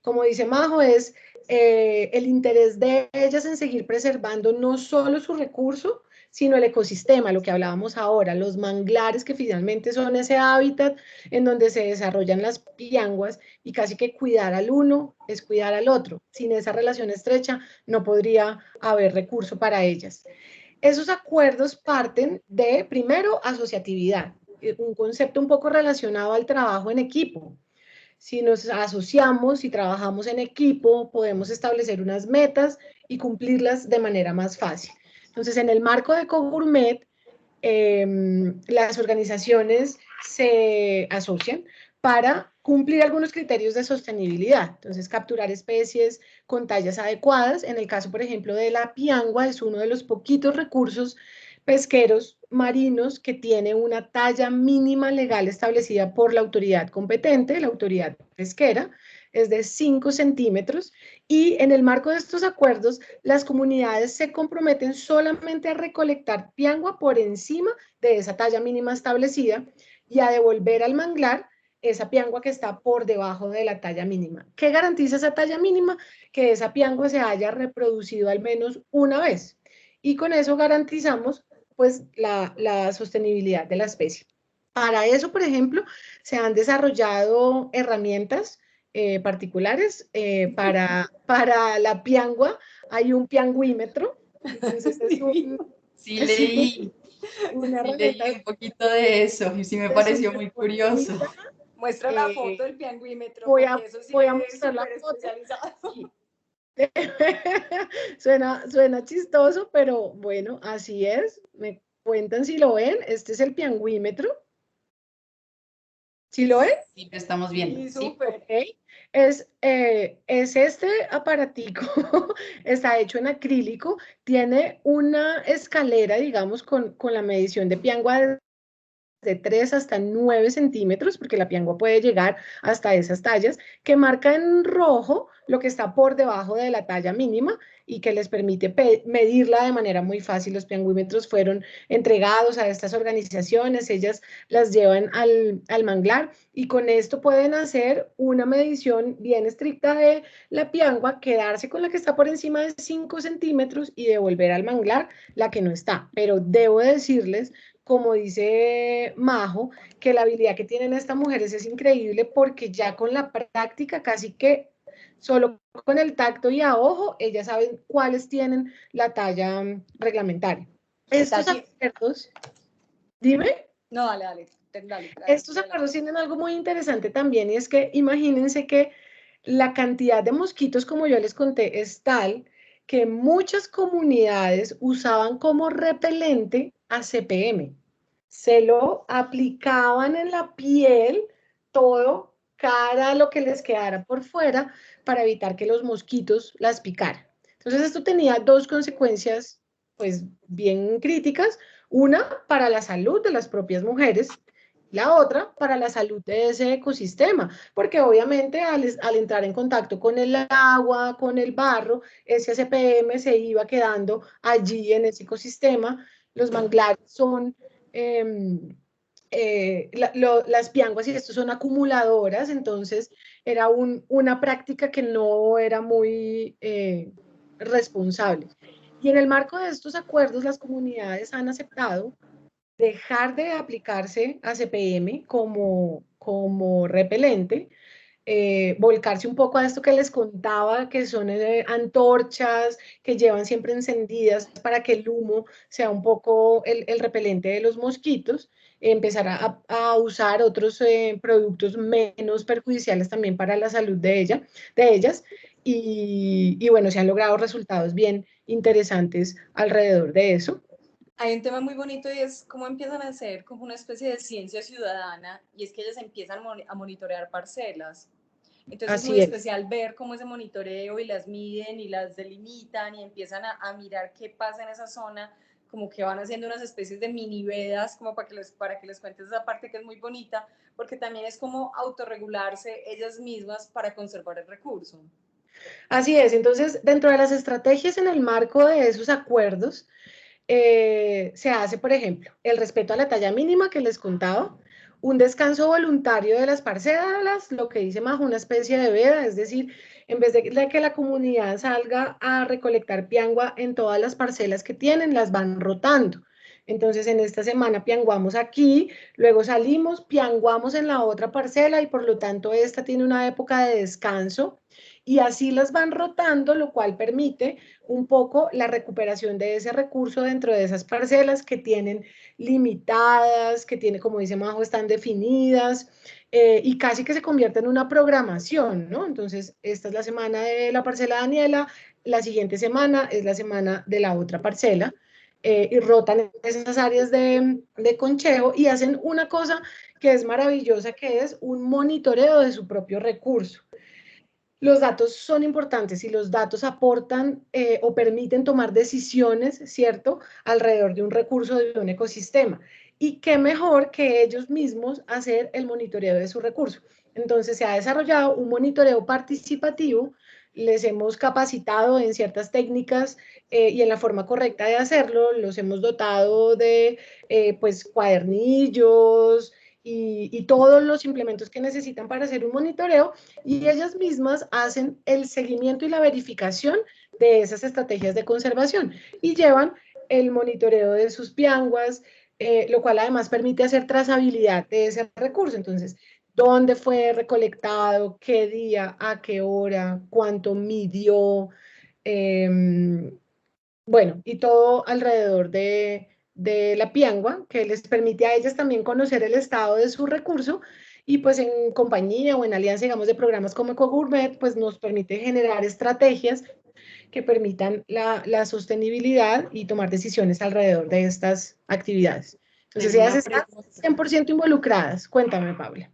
Como dice Majo, es el interés de ellas en seguir preservando no solo su recurso, sino el ecosistema, lo que hablábamos ahora, los manglares que finalmente son ese hábitat en donde se desarrollan las pianguas, y casi que cuidar al uno es cuidar al otro. Sin esa relación estrecha no podría haber recurso para ellas. Esos acuerdos parten de, primero, asociatividad, un concepto un poco relacionado al trabajo en equipo. Si nos asociamos y trabajamos en equipo, podemos establecer unas metas y cumplirlas de manera más fácil. Entonces, en el marco de Ecogourmet, las organizaciones se asocian para cumplir algunos criterios de sostenibilidad. Entonces, capturar especies con tallas adecuadas. En el caso, por ejemplo, de la piangua, es uno de los poquitos recursos pesqueros marinos que tiene una talla mínima legal establecida por la autoridad competente, la autoridad pesquera, es de 5 centímetros, y en el marco de estos acuerdos, las comunidades se comprometen solamente a recolectar piangua por encima de esa talla mínima establecida y a devolver al manglar esa piangua que está por debajo de la talla mínima. ¿Qué garantiza esa talla mínima? Que esa piangua se haya reproducido al menos una vez. Y con eso garantizamos pues la sostenibilidad de la especie. Para eso, por ejemplo, se han desarrollado herramientas particulares. Para la piangua hay un pianguímetro. Entonces es Sí, leí, una sí leí herramienta un poquito de eso y sí me pareció muy curioso. Muestra la foto del pianguímetro, voy porque a, eso sí voy a es mostrar la súper foto. especializado. Sí. Suena chistoso, pero bueno, así es. Me cuentan si lo ven. Este es el pianguímetro. ¿Sí lo ven? Sí, lo estamos viendo. Sí, Sí. súper. Ok. Es este aparatico, está hecho en acrílico, tiene una escalera, digamos, con la medición de piangua de 3 hasta 9 centímetros, porque la piangua puede llegar hasta esas tallas, que marca en rojo lo que está por debajo de la talla mínima y que les permite medirla de manera muy fácil. Los pianguímetros fueron entregados a estas organizaciones, ellas las llevan al manglar y con esto pueden hacer una medición bien estricta de la piangua, quedarse con la que está por encima de 5 centímetros y devolver al manglar la que no está. Pero debo decirles, como dice Majo, que la habilidad que tienen estas mujeres es increíble porque ya con la práctica casi que solo con el tacto y a ojo, ellas saben cuáles tienen la talla reglamentaria. Estos Tati, acuerdos, dime. No, dale, dale, dale. Estos acuerdos tienen algo muy interesante también, y es que imagínense que la cantidad de mosquitos, como yo les conté, es tal que muchas comunidades usaban como repelente a CPM. Se lo aplicaban en la piel, todo, cara, lo que les quedara por fuera, para evitar que los mosquitos las picaran. Entonces esto tenía dos consecuencias, pues, bien críticas. Una, para la salud de las propias mujeres, la otra para la salud de ese ecosistema, porque obviamente al entrar en contacto con el agua, con el barro, ese ACPM se iba quedando allí en ese ecosistema. Los manglares son, las pianguas y estos son acumuladoras, entonces era una práctica que no era muy responsable. Y en el marco de estos acuerdos, las comunidades han aceptado dejar de aplicarse a CPM como repelente, volcarse un poco a esto que les contaba, que son antorchas que llevan siempre encendidas para que el humo sea un poco el repelente de los mosquitos, empezar a usar otros productos menos perjudiciales también para la salud de ellas. Y bueno, se han logrado resultados bien interesantes alrededor de eso. Hay un tema muy bonito y es cómo empiezan a hacer como una especie de ciencia ciudadana, y es que ellas empiezan a monitorear parcelas. Entonces es muy Así es. especial ver cómo ese monitoreo y las miden y las delimitan y empiezan a mirar qué pasa en esa zona, como que van haciendo unas especies de mini vedas, como para que les cuentes esa parte que es muy bonita, porque también es como autorregularse ellas mismas para conservar el recurso. Así es, entonces dentro de las estrategias en el marco de esos acuerdos, se hace, por ejemplo, el respeto a la talla mínima que les contaba, un descanso voluntario de las parcelas, lo que dice más una especie de veda, es decir, en vez de que la comunidad salga a recolectar piangua en todas las parcelas que tienen, las van rotando. Entonces, en esta semana pianguamos aquí, luego salimos, pianguamos en la otra parcela y por lo tanto esta tiene una época de descanso y así las van rotando, lo cual permite un poco la recuperación de ese recurso dentro de esas parcelas que tienen limitadas, que tiene, como dice Majo, están definidas y casi que se convierte en una programación, ¿no? Entonces, esta es la semana de la parcela Daniela, la siguiente semana es la semana de la otra parcela. Y rotan esas áreas de concheo y hacen una cosa que es maravillosa, que es un monitoreo de su propio recurso. Los datos son importantes y los datos aportan o permiten tomar decisiones, ¿cierto?, alrededor de un recurso de un ecosistema. Y qué mejor que ellos mismos hacer el monitoreo de su recurso. Entonces se ha desarrollado un monitoreo participativo, les hemos capacitado en ciertas técnicas y en la forma correcta de hacerlo, los hemos dotado de pues cuadernillos y todos los implementos que necesitan para hacer un monitoreo y ellas mismas hacen el seguimiento y la verificación de esas estrategias de conservación y llevan el monitoreo de sus pianguas, lo cual además permite hacer trazabilidad de ese recurso. Entonces, ¿dónde fue recolectado? ¿Qué día? ¿A qué hora? ¿Cuánto midió? Bueno, y todo alrededor de la piangua, que les permite a ellas también conocer el estado de su recurso y pues en compañía o en alianza, digamos, de programas como EcoGourmet, pues nos permite generar estrategias que permitan la sostenibilidad y tomar decisiones alrededor de estas actividades. Entonces, Tengo ellas una están pregunta. 100% involucradas. Cuéntame, Paula.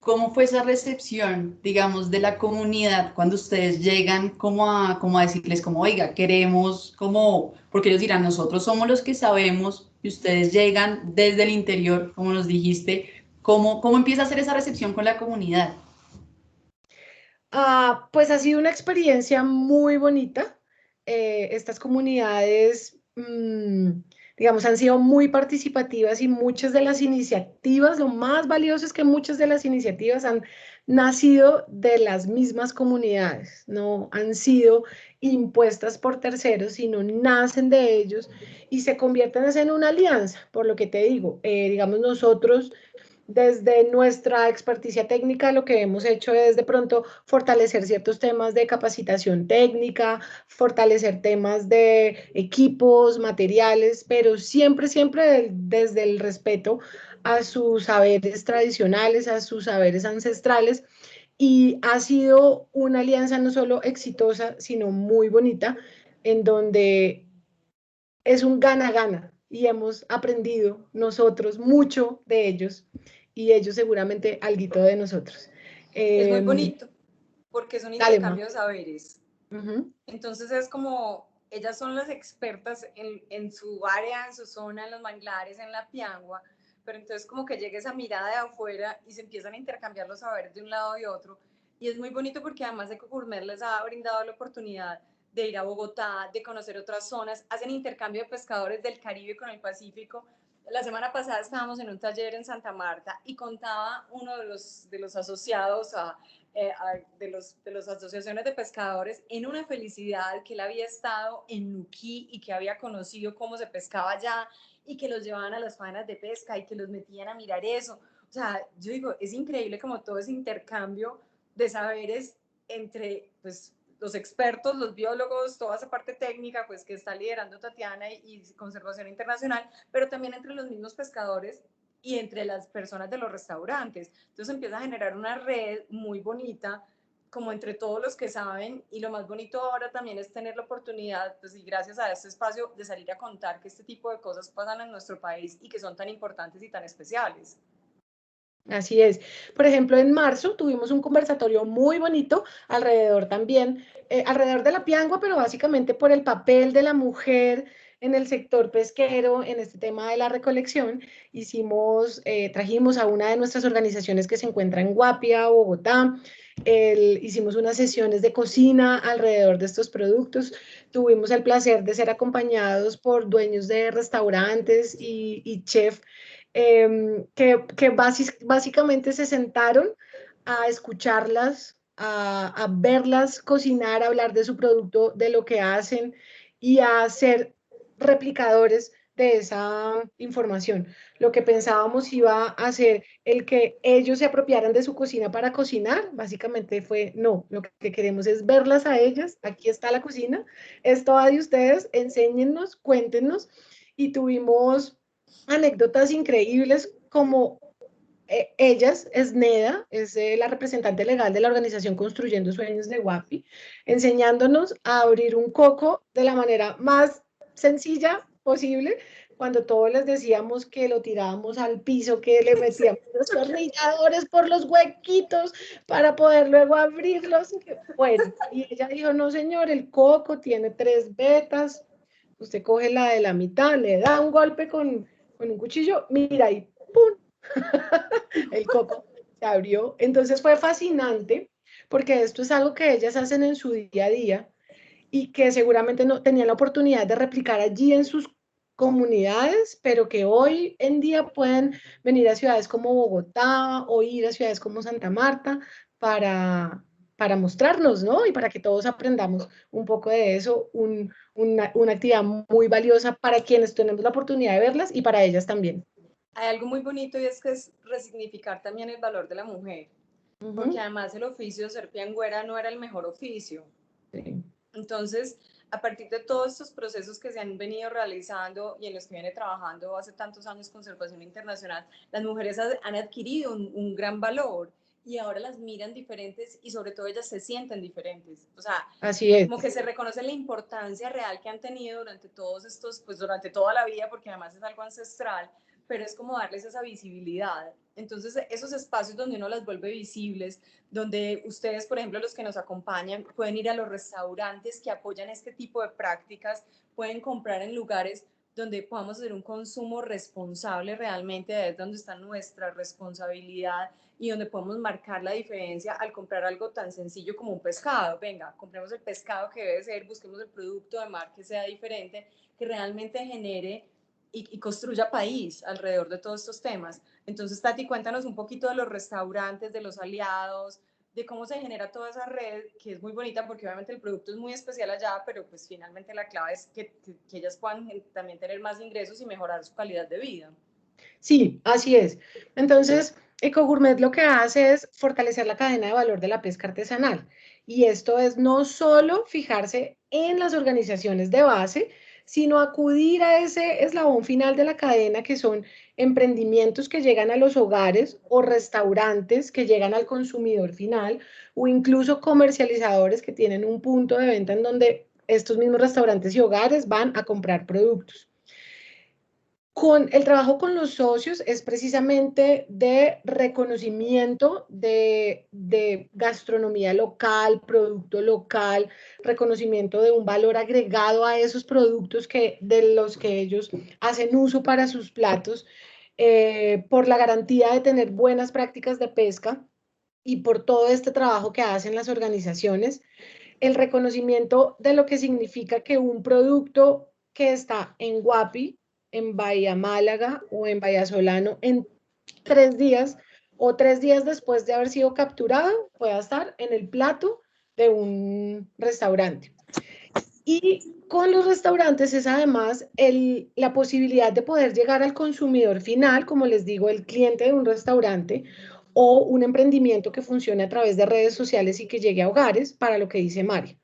¿Cómo fue esa recepción, digamos, de la comunidad cuando ustedes llegan como a decirles como, oiga, queremos, como, porque ellos dirán, nosotros somos los que sabemos y ustedes llegan desde el interior, como nos dijiste, ¿cómo empieza a ser esa recepción con la comunidad? Pues ha sido una experiencia muy bonita. Estas comunidades, digamos, han sido muy participativas y muchas de las iniciativas, lo más valioso es que muchas de las iniciativas han nacido de las mismas comunidades, no han sido impuestas por terceros, sino nacen de ellos y se convierten en una alianza, por lo que te digo, digamos, nosotros Desde nuestra experticia técnica, lo que hemos hecho es de pronto fortalecer ciertos temas de capacitación técnica, fortalecer temas de equipos, materiales, pero siempre, siempre desde el respeto a sus saberes tradicionales, a sus saberes ancestrales. Y ha sido una alianza no solo exitosa, sino muy bonita, en donde es un gana-gana y hemos aprendido nosotros mucho de ellos y ellos seguramente alguito de nosotros. Es muy Eh, bonito porque es un dale, Ma. intercambio de saberes. Ujú. Entonces es como, ellas son las expertas en su área, en su zona, en los manglares, en la piangua, pero entonces como que llega esa mirada de afuera y se empiezan a intercambiar los saberes de un lado y otro. Y es muy bonito porque además Ecogourmet les ha brindado la oportunidad de ir a Bogotá, de conocer otras zonas, hacen intercambio de pescadores del Caribe con el Pacífico. La semana pasada estábamos en un taller en Santa Marta y contaba uno de los asociados de las asociaciones de pescadores en una felicidad que él había estado en Nuquí y que había conocido cómo se pescaba allá y que los llevaban a las faenas de pesca y que los metían a mirar eso. O sea, yo digo, es increíble como todo ese intercambio de saberes entre pues, los expertos, los biólogos, toda esa parte técnica pues, que está liderando Tatiana y Conservación Internacional, pero también entre los mismos pescadores y entre las personas de los restaurantes. Entonces empieza a generar una red muy bonita como entre todos los que saben, y lo más bonito ahora también es tener la oportunidad, pues y gracias a este espacio, de salir a contar que este tipo de cosas pasan en nuestro país y que son tan importantes y tan especiales. Así es. Por ejemplo, en marzo tuvimos un conversatorio muy bonito alrededor también, alrededor de la piangua, pero básicamente por el papel de la mujer en el sector pesquero, en este tema de la recolección. Trajimos a una de nuestras organizaciones que se encuentra en Guapia, Bogotá. Hicimos unas sesiones de cocina alrededor de estos productos. Tuvimos el placer de ser acompañados por dueños de restaurantes y chef básicamente se sentaron a escucharlas, a verlas cocinar, a hablar de su producto, de lo que hacen y a ser replicadores de esa información. Lo que pensábamos iba a ser el que ellos se apropiaran de su cocina para cocinar, básicamente fue no, lo que queremos es verlas a ellas, aquí está la cocina, es toda de ustedes, enséñennos, cuéntenos y tuvimos anécdotas increíbles como ellas, Esneda, es la representante legal de la organización Construyendo Sueños de Guapi, enseñándonos a abrir un coco de la manera más sencilla posible, cuando todos les decíamos que lo tirábamos al piso, que le metíamos los tornilladores por los huequitos para poder luego abrirlos. Bueno, y ella dijo, no señor, el coco tiene 3 vetas, usted coge la de la mitad, le da un golpe con un cuchillo, mira y ¡pum! El coco se abrió. Entonces fue fascinante porque esto es algo que ellas hacen en su día a día y que seguramente no tenían la oportunidad de replicar allí en sus comunidades, pero que hoy en día pueden venir a ciudades como Bogotá o ir a ciudades como Santa Marta para mostrarnos, ¿no? Y para que todos aprendamos un poco de eso, una actividad muy valiosa para quienes tenemos la oportunidad de verlas y para ellas también. Hay algo muy bonito y es que es resignificar también el valor de la mujer, Uh porque -huh. además el oficio de ser piangüera no era el mejor oficio. Sí. Entonces, a partir de todos estos procesos que se han venido realizando y en los que viene trabajando hace tantos años Conservación Internacional, las mujeres han adquirido un gran valor y ahora las miran diferentes y sobre todo ellas se sienten diferentes. O sea, Así es. como que se reconoce la importancia real que han tenido durante todos estos, pues durante toda la vida, porque además es algo ancestral, pero es como darles esa visibilidad. Entonces, esos espacios donde uno las vuelve visibles, donde ustedes, por ejemplo, los que nos acompañan, pueden ir a los restaurantes que apoyan este tipo de prácticas, pueden comprar en lugares donde podamos hacer un consumo responsable realmente, es donde está nuestra responsabilidad y donde podemos marcar la diferencia al comprar algo tan sencillo como un pescado. Venga, compremos el pescado que debe ser, busquemos el producto de mar que sea diferente, que realmente genere y construya país alrededor de todos estos temas. Entonces, Tati, cuéntanos un poquito de los restaurantes, de los aliados, de cómo se genera toda esa red, que es muy bonita porque obviamente el producto es muy especial allá, pero pues finalmente la clave es que ellas puedan también tener más ingresos y mejorar su calidad de vida. Sí, así es. Entonces, Ecogourmet lo que hace es fortalecer la cadena de valor de la pesca artesanal. Y esto es no solo fijarse en las organizaciones de base, sino acudir a ese eslabón final de la cadena, que son emprendimientos que llegan a los hogares o restaurantes que llegan al consumidor final, o incluso comercializadores que tienen un punto de venta en donde estos mismos restaurantes y hogares van a comprar productos. Con el trabajo con los socios es precisamente de reconocimiento de gastronomía local, producto local, reconocimiento de un valor agregado a esos productos de los que ellos hacen uso para sus platos, por la garantía de tener buenas prácticas de pesca y por todo este trabajo que hacen las organizaciones, el reconocimiento de lo que significa que un producto que está en Guapi, en Bahía Málaga o en Bahía Solano en 3 días o 3 días después de haber sido capturado pueda estar en el plato de un restaurante. Y con los restaurantes es además la posibilidad de poder llegar al consumidor final, como les digo, el cliente de un restaurante o un emprendimiento que funcione a través de redes sociales y que llegue a hogares, para lo que dice María.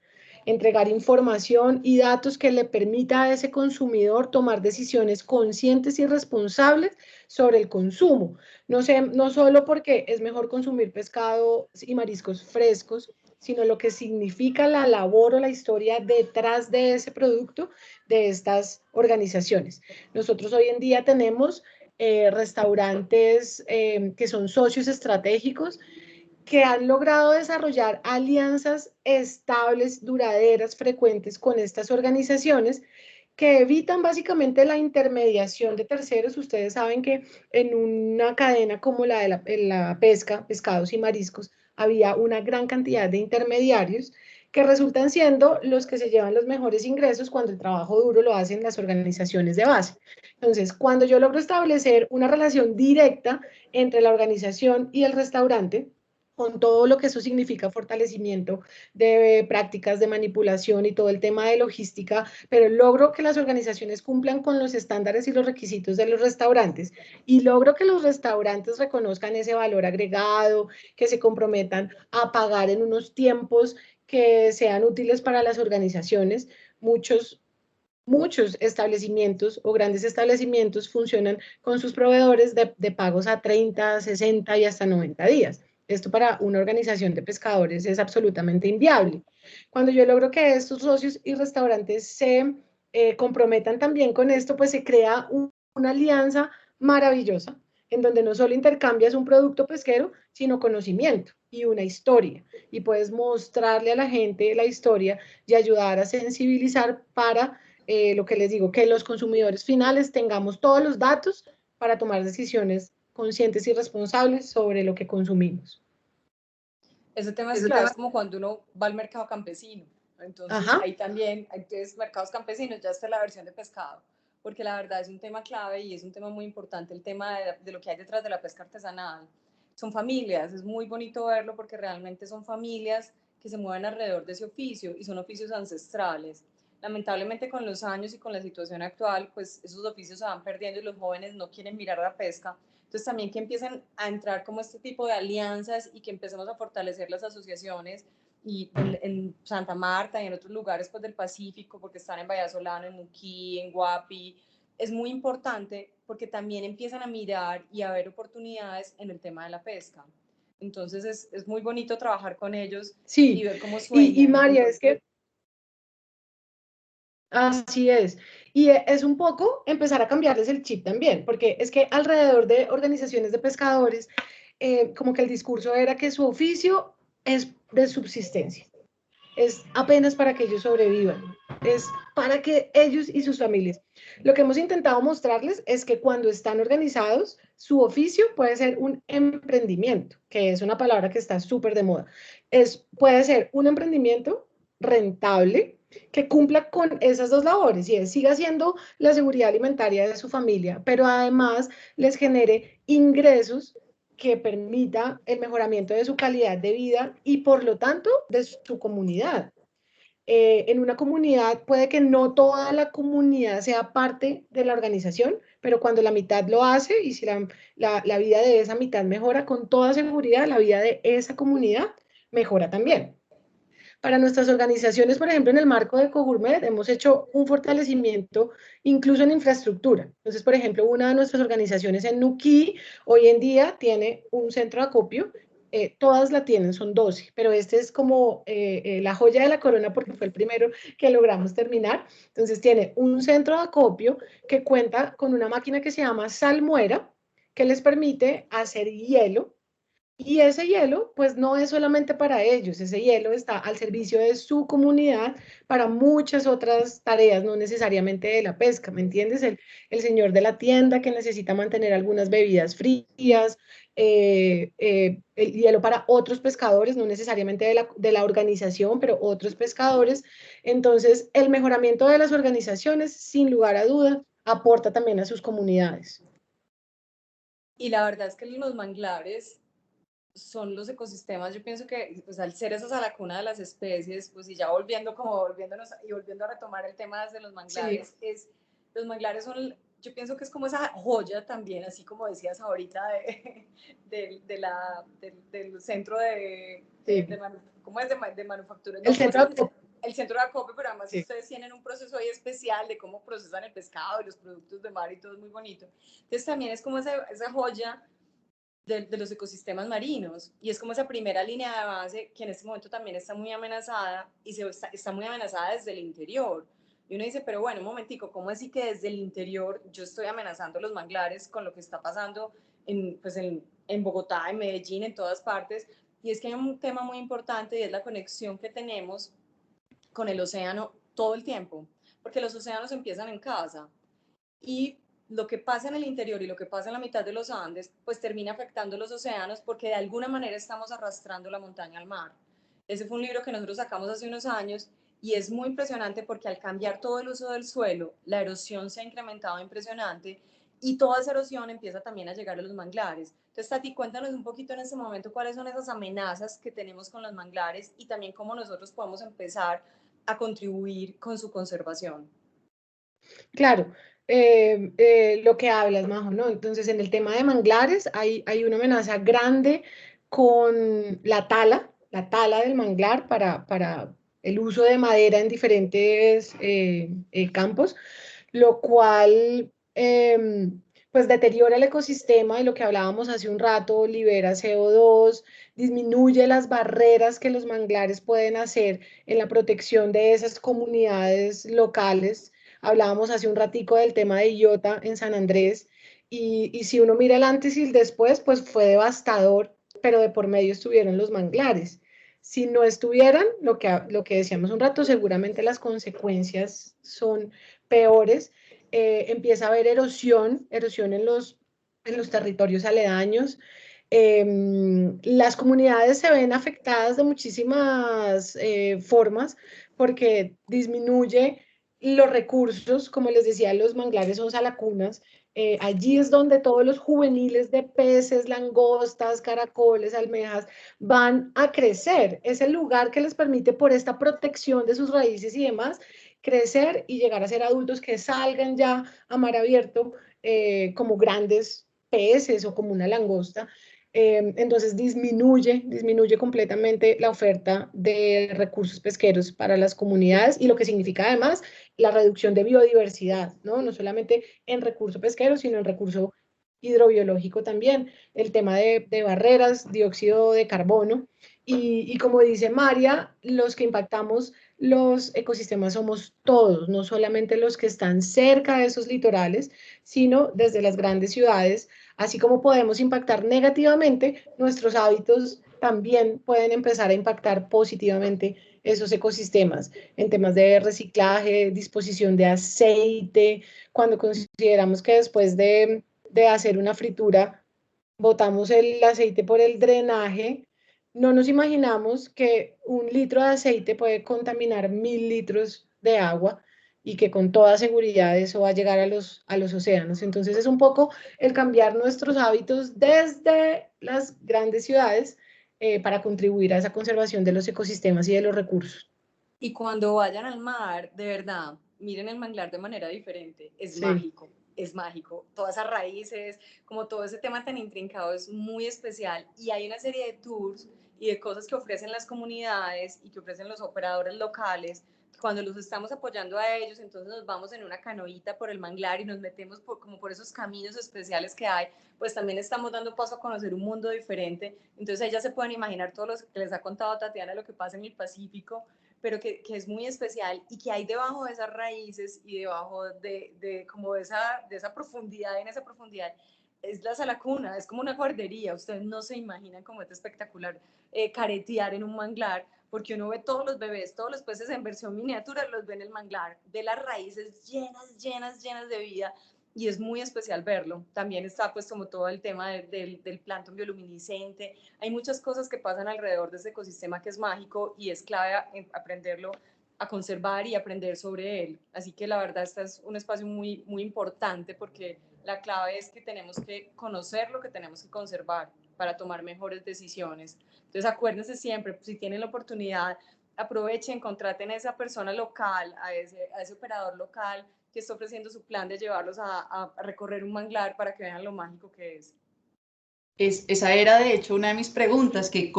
Entregar información y datos que le permita a ese consumidor tomar decisiones conscientes y responsables sobre el consumo. No solo porque es mejor consumir pescado y mariscos frescos, sino lo que significa la labor o la historia detrás de ese producto de estas organizaciones. Nosotros hoy en día tenemos restaurantes que son socios estratégicos que han logrado desarrollar alianzas estables, duraderas, frecuentes con estas organizaciones que evitan básicamente la intermediación de terceros. Ustedes saben que en una cadena como la de la pesca, pescados y mariscos, había una gran cantidad de intermediarios que resultan siendo los que se llevan los mejores ingresos cuando el trabajo duro lo hacen las organizaciones de base. Entonces, cuando yo logro establecer una relación directa entre la organización y el restaurante, con todo lo que eso significa, fortalecimiento de prácticas de manipulación y todo el tema de logística, pero logro que las organizaciones cumplan con los estándares y los requisitos de los restaurantes, y logro que los restaurantes reconozcan ese valor agregado, que se comprometan a pagar en unos tiempos que sean útiles para las organizaciones. Muchos establecimientos o grandes establecimientos funcionan con sus proveedores de pagos a 30, 60 y hasta 90 días. Esto para una organización de pescadores es absolutamente inviable. Cuando yo logro que estos socios y restaurantes se comprometan también con esto, pues se crea una alianza maravillosa en donde no solo intercambias un producto pesquero, sino conocimiento y una historia. Y puedes mostrarle a la gente la historia y ayudar a sensibilizar para lo que les digo, que los consumidores finales tengamos todos los datos para tomar decisiones conscientes y responsables sobre lo que consumimos. Ese tema es claro, es como cuando uno va al mercado campesino. Entonces, Ajá. ahí también, entonces, mercados campesinos, ya está la versión de pescado, porque la verdad es un tema clave y es un tema muy importante, el tema de lo que hay detrás de la pesca artesanal. Son familias, es muy bonito verlo porque realmente son familias que se mueven alrededor de ese oficio y son oficios ancestrales. Lamentablemente con los años y con la situación actual, pues esos oficios se van perdiendo y los jóvenes no quieren mirar a la pesca. Entonces también que empiecen a entrar como este tipo de alianzas y que empecemos a fortalecer las asociaciones y en Santa Marta y en otros lugares pues, del Pacífico, porque están en Bahía Solano, en Nuquí, en Guapi, es muy importante porque también empiezan a mirar y a ver oportunidades en el tema de la pesca. Entonces es muy bonito trabajar con ellos Sí, y ver cómo sueñan. y María, es que así es. Y es un poco empezar a cambiarles el chip también, porque es que alrededor de organizaciones de pescadores, como que el discurso era que su oficio es de subsistencia, es apenas para que ellos sobrevivan, es para que ellos y sus familias. Lo que hemos intentado mostrarles es que cuando están organizados, su oficio puede ser un emprendimiento, que es una palabra que está súper de moda. Puede ser un emprendimiento rentable que cumpla con esas dos labores y siga siendo la seguridad alimentaria de su familia, pero además les genere ingresos que permita el mejoramiento de su calidad de vida y por lo tanto de su comunidad. En una comunidad puede que no toda la comunidad sea parte de la organización, pero cuando la mitad lo hace y si la vida de esa mitad mejora, con toda seguridad la vida de esa comunidad mejora también. Para nuestras organizaciones, por ejemplo, en el marco de Ecogourmet, hemos hecho un fortalecimiento incluso en infraestructura. Entonces, por ejemplo, una de nuestras organizaciones en Nuquí hoy en día tiene un centro de acopio. Todas la tienen, son 12, pero este es como la joya de la corona porque fue el primero que logramos terminar. Entonces, tiene un centro de acopio que cuenta con una máquina que se llama salmuera, que les permite hacer hielo. Y ese hielo, pues no es solamente para ellos, ese hielo está al servicio de su comunidad para muchas otras tareas, no necesariamente de la pesca, ¿me entiendes? El señor de la tienda que necesita mantener algunas bebidas frías, el hielo para otros pescadores, no necesariamente de la organización, pero otros pescadores. Entonces, el mejoramiento de las organizaciones, sin lugar a duda, aporta también a sus comunidades. Y la verdad es que los manglares son los ecosistemas, yo pienso que pues, al ser esas a la cuna de las especies, pues y ya volviéndonos y volviendo a retomar el tema de los manglares, Sí. Los manglares son, yo pienso que es como esa joya también, así como decías ahorita del centro Sí. ¿cómo es? De manufactura. El No, ¿cómo centro es? El centro de acopio, pero además sí. ustedes tienen un proceso ahí especial de cómo procesan el pescado y los productos de mar y todo es muy bonito. Entonces también es como esa joya de los ecosistemas marinos y es como esa primera línea de base que en este momento también está muy amenazada y está muy amenazada desde el interior. Y uno dice, pero bueno, un momentico, ¿cómo así que desde el interior yo estoy amenazando los manglares con lo que está pasando pues en Bogotá, en Medellín, en todas partes? Y es que hay un tema muy importante y es la conexión que tenemos con el océano todo el tiempo, porque los océanos empiezan en casa y lo que pasa en el interior y lo que pasa en la mitad de los Andes, pues termina afectando los océanos porque de alguna manera estamos arrastrando la montaña al mar. Ese fue un libro que nosotros sacamos hace unos años y es muy impresionante porque al cambiar todo el uso del suelo, la erosión se ha incrementado impresionante y toda esa erosión empieza también a llegar a los manglares. Entonces, Tati, cuéntanos un poquito en este momento cuáles son esas amenazas que tenemos con los manglares y también cómo nosotros podemos empezar a contribuir con su conservación. Claro, lo que hablas, Majo, ¿no? Entonces, en el tema de manglares hay una amenaza grande con la tala del manglar para el uso de madera en diferentes campos, lo cual pues deteriora el ecosistema y lo que hablábamos hace un rato, libera CO2, disminuye las barreras que los manglares pueden hacer en la protección de esas comunidades locales. Hablábamos hace un ratico del tema de Illota en San Andrés y si uno mira el antes y el después, pues fue devastador, pero de por medio estuvieron los manglares. Si no estuvieran, lo que decíamos un rato, seguramente las consecuencias son peores. Empieza a haber erosión en los territorios aledaños. Las comunidades se ven afectadas de muchísimas formas porque disminuye los recursos, como les decía, los manglares son salacunas. Allí es donde todos los juveniles de peces, langostas, caracoles, almejas van a crecer. Es el lugar que les permite, por esta protección de sus raíces y demás, crecer y llegar a ser adultos que salgan ya a mar abierto como grandes peces o como una langosta. Entonces disminuye completamente la oferta de recursos pesqueros para las comunidades y lo que significa además la reducción de biodiversidad, ¿no? No solamente en recurso pesquero, sino en recurso hidrobiológico también, el tema de barreras, dióxido de carbono y como dice María, los que impactamos los ecosistemas somos todos, no solamente los que están cerca de esos litorales, sino desde las grandes ciudades. Así como podemos impactar negativamente, nuestros hábitos también pueden empezar a impactar positivamente esos ecosistemas en temas de reciclaje, disposición de aceite, cuando consideramos que después de hacer una fritura, botamos el aceite por el drenaje, no nos imaginamos que 1 litro de aceite puede contaminar 1000 litros de agua y que con toda seguridad eso va a llegar a los océanos. Entonces es un poco el cambiar nuestros hábitos desde las grandes ciudades para contribuir a esa conservación de los ecosistemas y de los recursos. Y cuando vayan al mar, de verdad, miren el manglar de manera diferente. Es Sí. mágico. es mágico. Todas esas raíces, como todo ese tema tan intrincado es muy especial y hay una serie de tours y de cosas que ofrecen las comunidades y que ofrecen los operadores locales. Cuando los estamos apoyando a ellos, entonces nos vamos en una canoita por el manglar y nos metemos como por esos caminos especiales que hay, pues también estamos dando paso a conocer un mundo diferente. Entonces ellas se pueden imaginar todo lo que les ha contado Tatiana, lo que pasa en el Pacífico, pero que es muy especial y que hay debajo de esas raíces y debajo como de esa profundidad, en esa profundidad, es la salacuna, es como una guardería. Ustedes no se imaginan cómo es espectacular caretear en un manglar, porque uno ve todos los bebés, todos los peces en versión miniatura, los ve en el manglar, ve las raíces llenas, llenas, llenas de vida, y es muy especial verlo. También está pues como todo el tema del plancton bioluminiscente. Hay muchas cosas que pasan alrededor de ese ecosistema que es mágico y es clave aprenderlo a conservar y aprender sobre él. Así que la verdad este es un espacio muy, muy importante porque la clave es que tenemos que conocer lo que tenemos que conservar para tomar mejores decisiones. Entonces acuérdense siempre, si tienen la oportunidad, aprovechen, contraten a esa persona local, a ese operador local que está ofreciendo su plan de llevarlos a recorrer un manglar para que vean lo mágico que es. Esa era de hecho una de mis preguntas, que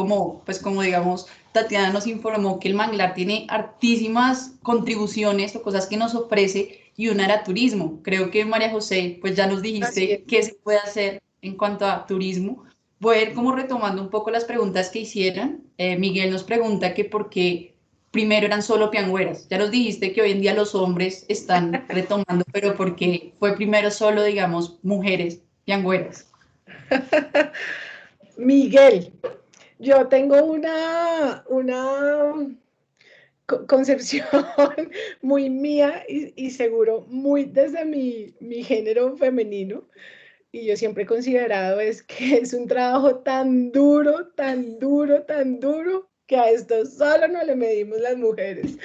pues como digamos, Tatiana nos informó que el manglar tiene hartísimas contribuciones o cosas que nos ofrece y una era turismo. Creo que María José, pues ya nos dijiste qué se puede hacer en cuanto a turismo. Voy a ir como retomando un poco las preguntas que hicieron. Miguel nos pregunta que por qué primero eran solo piangüeras. Ya nos dijiste que hoy en día los hombres están retomando, pero ¿por qué fue primero solo, digamos, mujeres piangüeras? Miguel, yo tengo una concepción muy mía y seguro muy desde mi género femenino. Y yo siempre he considerado es que es un trabajo tan duro, tan duro, tan duro, que a esto solo no le medimos las mujeres.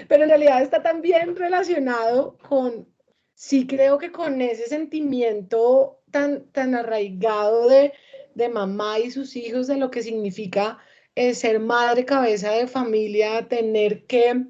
Pero en realidad está también relacionado con, sí creo que con ese sentimiento tan arraigado de mamá y sus hijos, de lo que significa ser madre, cabeza de familia, tener que,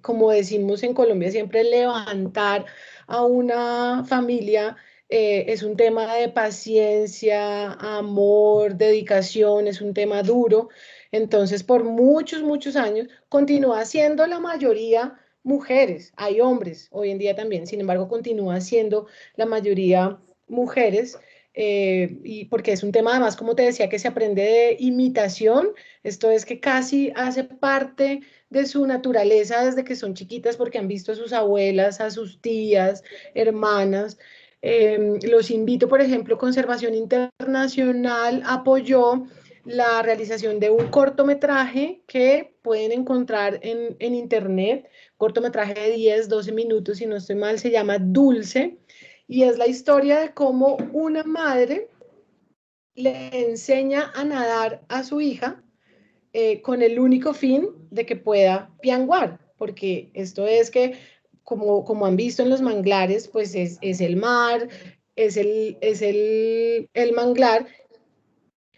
como decimos en Colombia, siempre levantar a una familia. Es un tema de paciencia, amor, dedicación, es un tema duro. Entonces, por muchos, muchos años, continúa siendo la mayoría mujeres. Hay hombres hoy en día también, sin embargo, continúa siendo la mayoría mujeres. Y porque es un tema además, como te decía, que se aprende de imitación. Esto es que casi hace parte de su naturaleza desde que son chiquitas porque han visto a sus abuelas, a sus tías, hermanas. Los invito, por ejemplo, Conservación Internacional apoyó la realización de un cortometraje que pueden encontrar en internet, cortometraje de 10, 12 minutos, si no estoy mal, se llama Dulce, y es la historia de cómo una madre le enseña a nadar a su hija con el único fin de que pueda pianguar, porque esto es que, como han visto en los manglares, pues es el mar, el manglar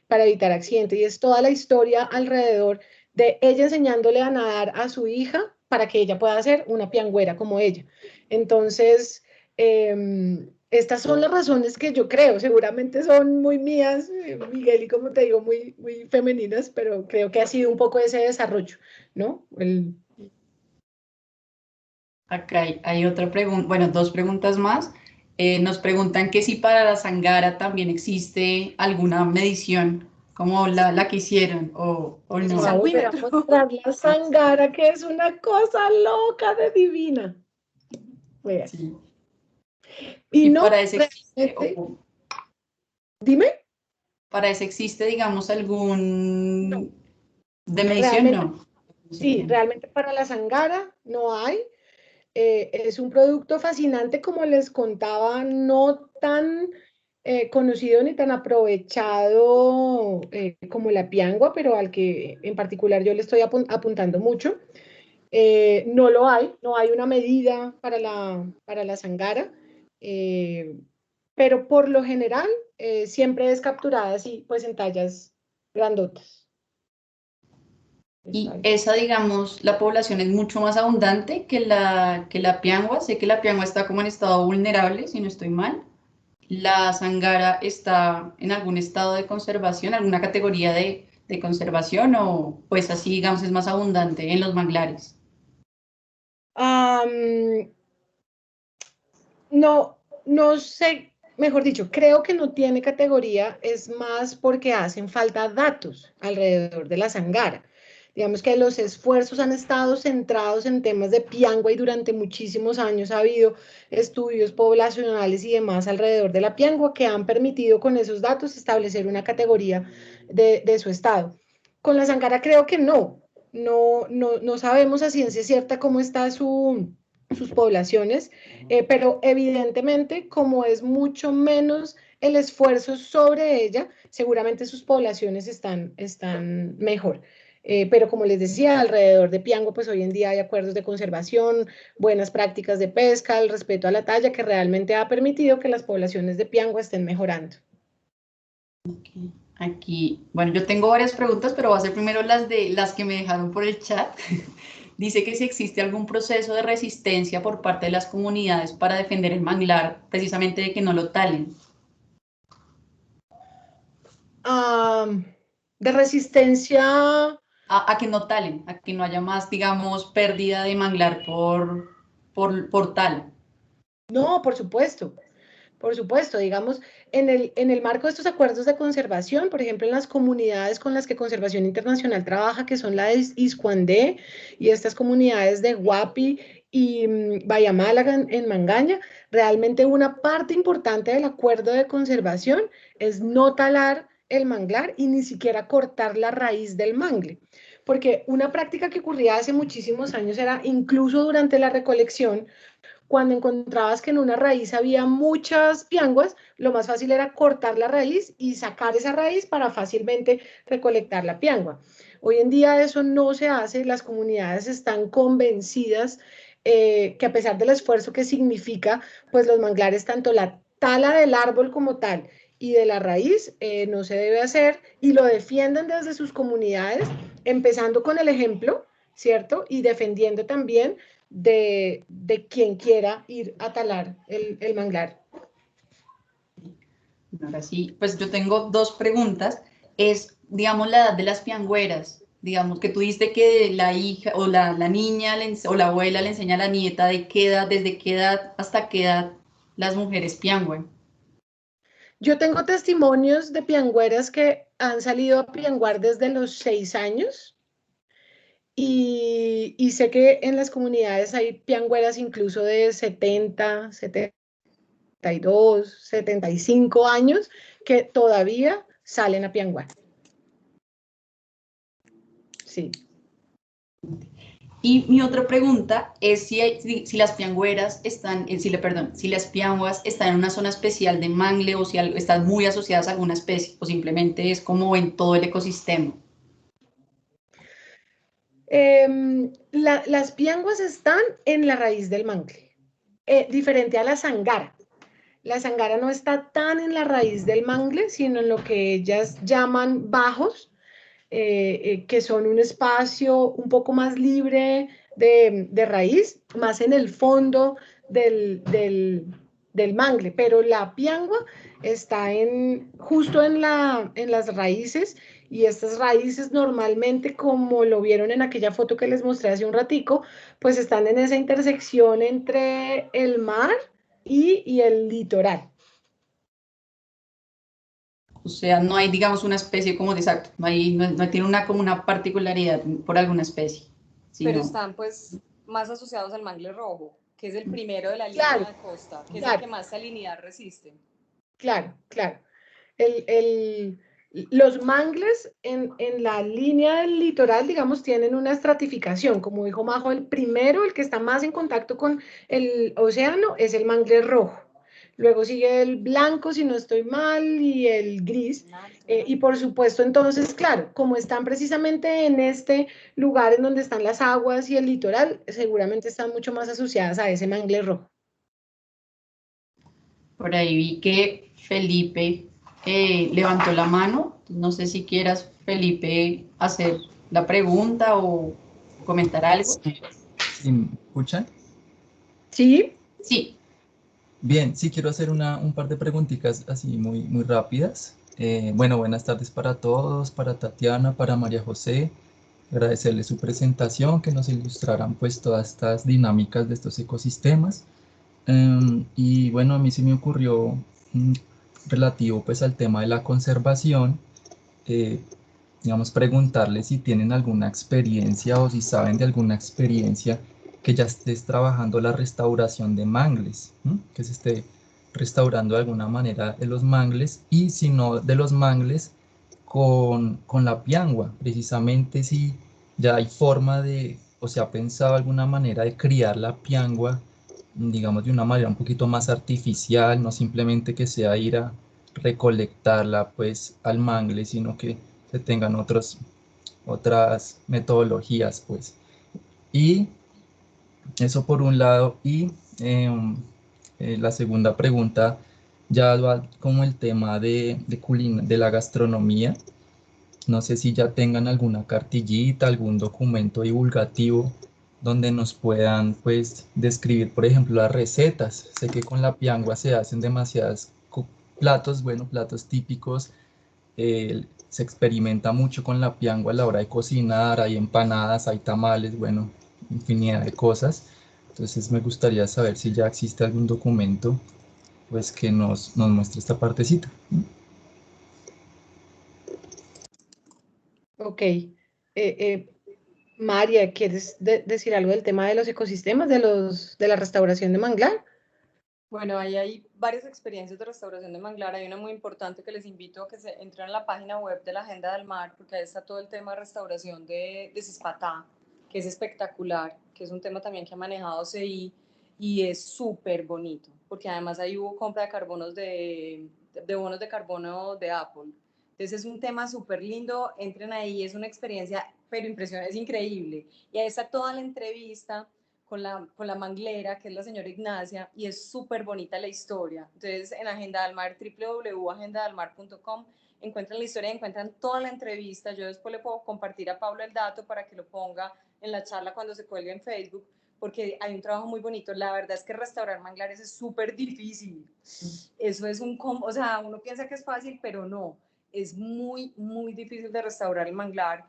para evitar accidentes, y es toda la historia alrededor de ella enseñándole a nadar a su hija para que ella pueda ser una piangüera como ella. Entonces, estas son las razones que yo creo, seguramente son muy mías, Miguel, y como te digo, muy, muy femeninas, pero creo que ha sido un poco ese desarrollo, ¿no? Acá hay otra pregunta, bueno, dos preguntas más. Nos preguntan que si para la Sangara también existe alguna medición como la que hicieron o El no. Voy a sangüímetro. mostrar la Sangara, que es una cosa loca de divina. Vea. Sí. Y Y no, para ese existe, realmente, dime, para ese existe, digamos, no, algún de medición, realmente, no. No sé sí, cómo. realmente para la Sangara no hay. Es un producto fascinante, como les contaba, no tan conocido ni tan aprovechado como la piangua, pero al que en particular yo le estoy apuntando mucho. No lo hay, no hay una medida para la Sangara, eh, pero por lo general siempre es capturada así, pues en tallas grandotas. Y esa, digamos, la población es mucho más abundante que la piangua. Sé que la piangua está como en estado vulnerable, si no estoy mal. La sangara está en algún estado de conservación, alguna categoría de conservación, o pues así, digamos, es más abundante en los manglares. Am, no, no sé, mejor dicho, creo que no tiene categoría, es más porque hacen falta datos alrededor de la sangara. Digamos que los esfuerzos han estado centrados en temas de piangua y durante muchísimos años ha habido estudios poblacionales y demás alrededor de la piangua que han permitido con esos datos establecer una categoría de su estado. Con la sangara creo que no sabemos a ciencia cierta cómo está sus poblaciones, pero evidentemente como es mucho menos el esfuerzo sobre ella, seguramente sus poblaciones están mejor. Pero como les decía, alrededor de Piangua, pues hoy en día hay acuerdos de conservación, buenas prácticas de pesca, el respeto a la talla, que realmente ha permitido que las poblaciones de Piangua estén mejorando. Aquí, bueno, yo tengo varias preguntas, pero voy a hacer primero las que me dejaron por el chat. Dice que si existe algún proceso de resistencia por parte de las comunidades para defender el manglar, precisamente de que no lo talen. De resistencia. A que no talen, a que no haya más, digamos, pérdida de manglar por tal. No, por supuesto, digamos, en el marco de estos acuerdos de conservación, por ejemplo, en las comunidades con las que Conservación Internacional trabaja, que son la de Iscuandé y estas comunidades de Guapi y Bayamálaga en Mangaña, realmente una parte importante del acuerdo de conservación es no talar el manglar y ni siquiera cortar la raíz del mangle. Porque una práctica que ocurría hace muchísimos años era incluso durante la recolección, cuando encontrabas que en una raíz había muchas pianguas, lo más fácil era cortar la raíz y sacar esa raíz para fácilmente recolectar la piangua. Hoy en día eso no se hace, las comunidades están convencidas que a pesar del esfuerzo que significa, pues los manglares, tanto la tala del árbol como tal y de la raíz, no se debe hacer y lo defienden desde sus comunidades, empezando con el ejemplo, ¿cierto? Y defendiendo también de quien quiera ir a talar el manglar. Ahora sí, pues yo tengo dos preguntas. Es, digamos, la edad de las piangüeras. Digamos que tú dijiste que la hija o la niña o la abuela le enseña a la nieta de qué edad, desde qué edad hasta qué edad las mujeres piangüen. Yo tengo testimonios de piangüeras que han salido a pianguar desde los 6 años y sé que en las comunidades hay piangüeras incluso de 70, 72, 75 años que todavía salen a pianguar. Sí. Y mi otra pregunta es si las piangüeras están, si las pianguas están en una zona especial de mangle o si están muy asociadas a alguna especie o simplemente es como en todo el ecosistema. Las pianguas están en la raíz del mangle, diferente a la sangara. La sangara no está tan en la raíz del mangle, sino en lo que ellas llaman bajos, que son un espacio un poco más libre de raíz, más en el fondo del mangle, pero la piangua está justo en las raíces y estas raíces normalmente, como lo vieron en aquella foto que les mostré hace un ratico, pues están en esa intersección entre el mar y el litoral. O sea, no hay, digamos, una especie como de exacto, no tiene una como una particularidad por alguna especie, Pero sino están pues más asociados al mangle rojo, que es el primero de la Claro, línea de costa, que es el claro, que más salinidad resiste. claro, claro. El, el, los mangles en la línea del litoral, digamos, tienen una estratificación. Como dijo Majo, el primero, el que está más en contacto con el océano, es el mangle rojo. Luego sigue el blanco, si no estoy mal, y el gris. Y por supuesto, entonces, claro, como están precisamente en este lugar en donde están las aguas y el litoral, seguramente están mucho más asociadas a ese mangle rojo. por ahí vi que Felipe levantó la mano. No sé si quieras, Felipe, hacer la pregunta o comentar algo. Sí, ¿sí me escuchan? Sí, Sí, Bien, sí quiero hacer un par de preguntitas así muy rápidas. Bueno, buenas tardes para todos, para Tatiana, para María José. Agradecerles su presentación, que nos ilustraran pues todas estas dinámicas de estos ecosistemas. Y bueno, a mí se me ocurrió mm, relativo pues al tema de la conservación, eh, digamos, preguntarles si tienen alguna experiencia o si saben de alguna experiencia que ya estés trabajando la restauración de mangles, ¿m? Que se esté restaurando de alguna manera de los mangles, y si no de los mangles, con la piangua, precisamente si ya hay forma de, o se ha pensado alguna manera de criar la piangua, digamos, de una manera un poquito más artificial, no simplemente que sea ir a recolectarla pues al mangle, sino que se tengan otras metodologías pues. Y eso por un lado. Y la segunda pregunta ya va como el tema de la gastronomía. No sé si ya tengan alguna cartillita, algún documento divulgativo donde nos puedan pues describir, por ejemplo, las recetas. Sé que con la piangua se hacen demasiados platos, bueno, platos típicos. Se experimenta mucho con la piangua a la hora de cocinar, hay empanadas, hay tamales, bueno, infinidad de cosas. Entonces me gustaría saber si ya existe algún documento pues que nos muestre esta partecita. ok. María, ¿quieres decir algo del tema de los ecosistemas, de la restauración de manglar? Bueno, ahí hay varias experiencias de restauración de manglar. Hay una muy importante que les invito a que se entren en la página web de la Agenda del Mar, porque ahí está todo el tema de restauración de Cispatá, que es espectacular, que es un tema también que ha manejado CI y es súper bonito, porque además ahí hubo compra de carbonos de bonos de carbono de Apple. Entonces es un tema súper lindo, entren ahí, es una experiencia, pero impresionante, es increíble. Y ahí está toda la entrevista con la manglera, que es la señora Ignacia, y es súper bonita la historia. Entonces, en Agenda del Mar, www.agendadelmar.com, encuentran la historia, encuentran toda la entrevista. Yo después le puedo compartir a Pablo el dato para que lo ponga en la charla cuando se cuelgue en Facebook, porque hay un trabajo muy bonito. La verdad es que restaurar manglares es súper difícil. Eso es o sea, uno piensa que es fácil, pero no. Es muy difícil de restaurar el manglar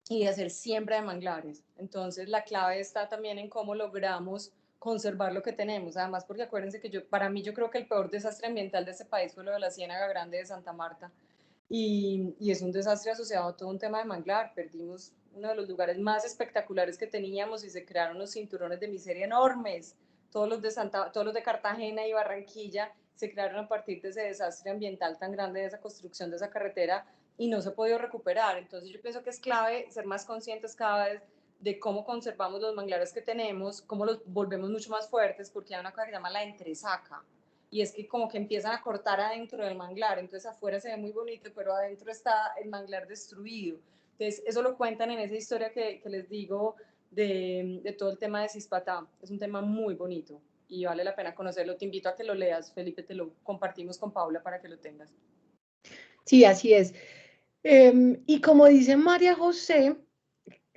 y de hacer siembra de manglares. Entonces la clave está también en cómo logramos conservar lo que tenemos. Además, porque acuérdense que para mí yo creo que el peor desastre ambiental de este país fue lo de la Ciénaga Grande de Santa Marta. Y es un desastre asociado a todo un tema de manglar. Perdimos uno de los lugares más espectaculares que teníamos y se crearon los cinturones de miseria enormes. Todos los de Cartagena y Barranquilla se crearon a partir de ese desastre ambiental tan grande, de esa construcción de esa carretera, y no se ha podido recuperar. Entonces yo pienso que es clave ser más conscientes cada vez de cómo conservamos los manglares que tenemos, cómo los volvemos mucho más fuertes, porque hay una cosa que se llama la entresaca, y es que como que empiezan a cortar adentro del manglar, entonces afuera se ve muy bonito, pero adentro está el manglar destruido. Entonces eso lo cuentan en esa historia que les digo de todo el tema de Cispatá. Es un tema muy bonito y vale la pena conocerlo. Te invito a que lo leas, Felipe, te lo compartimos con Paula para que lo tengas. Sí, así es. Y como dice María José,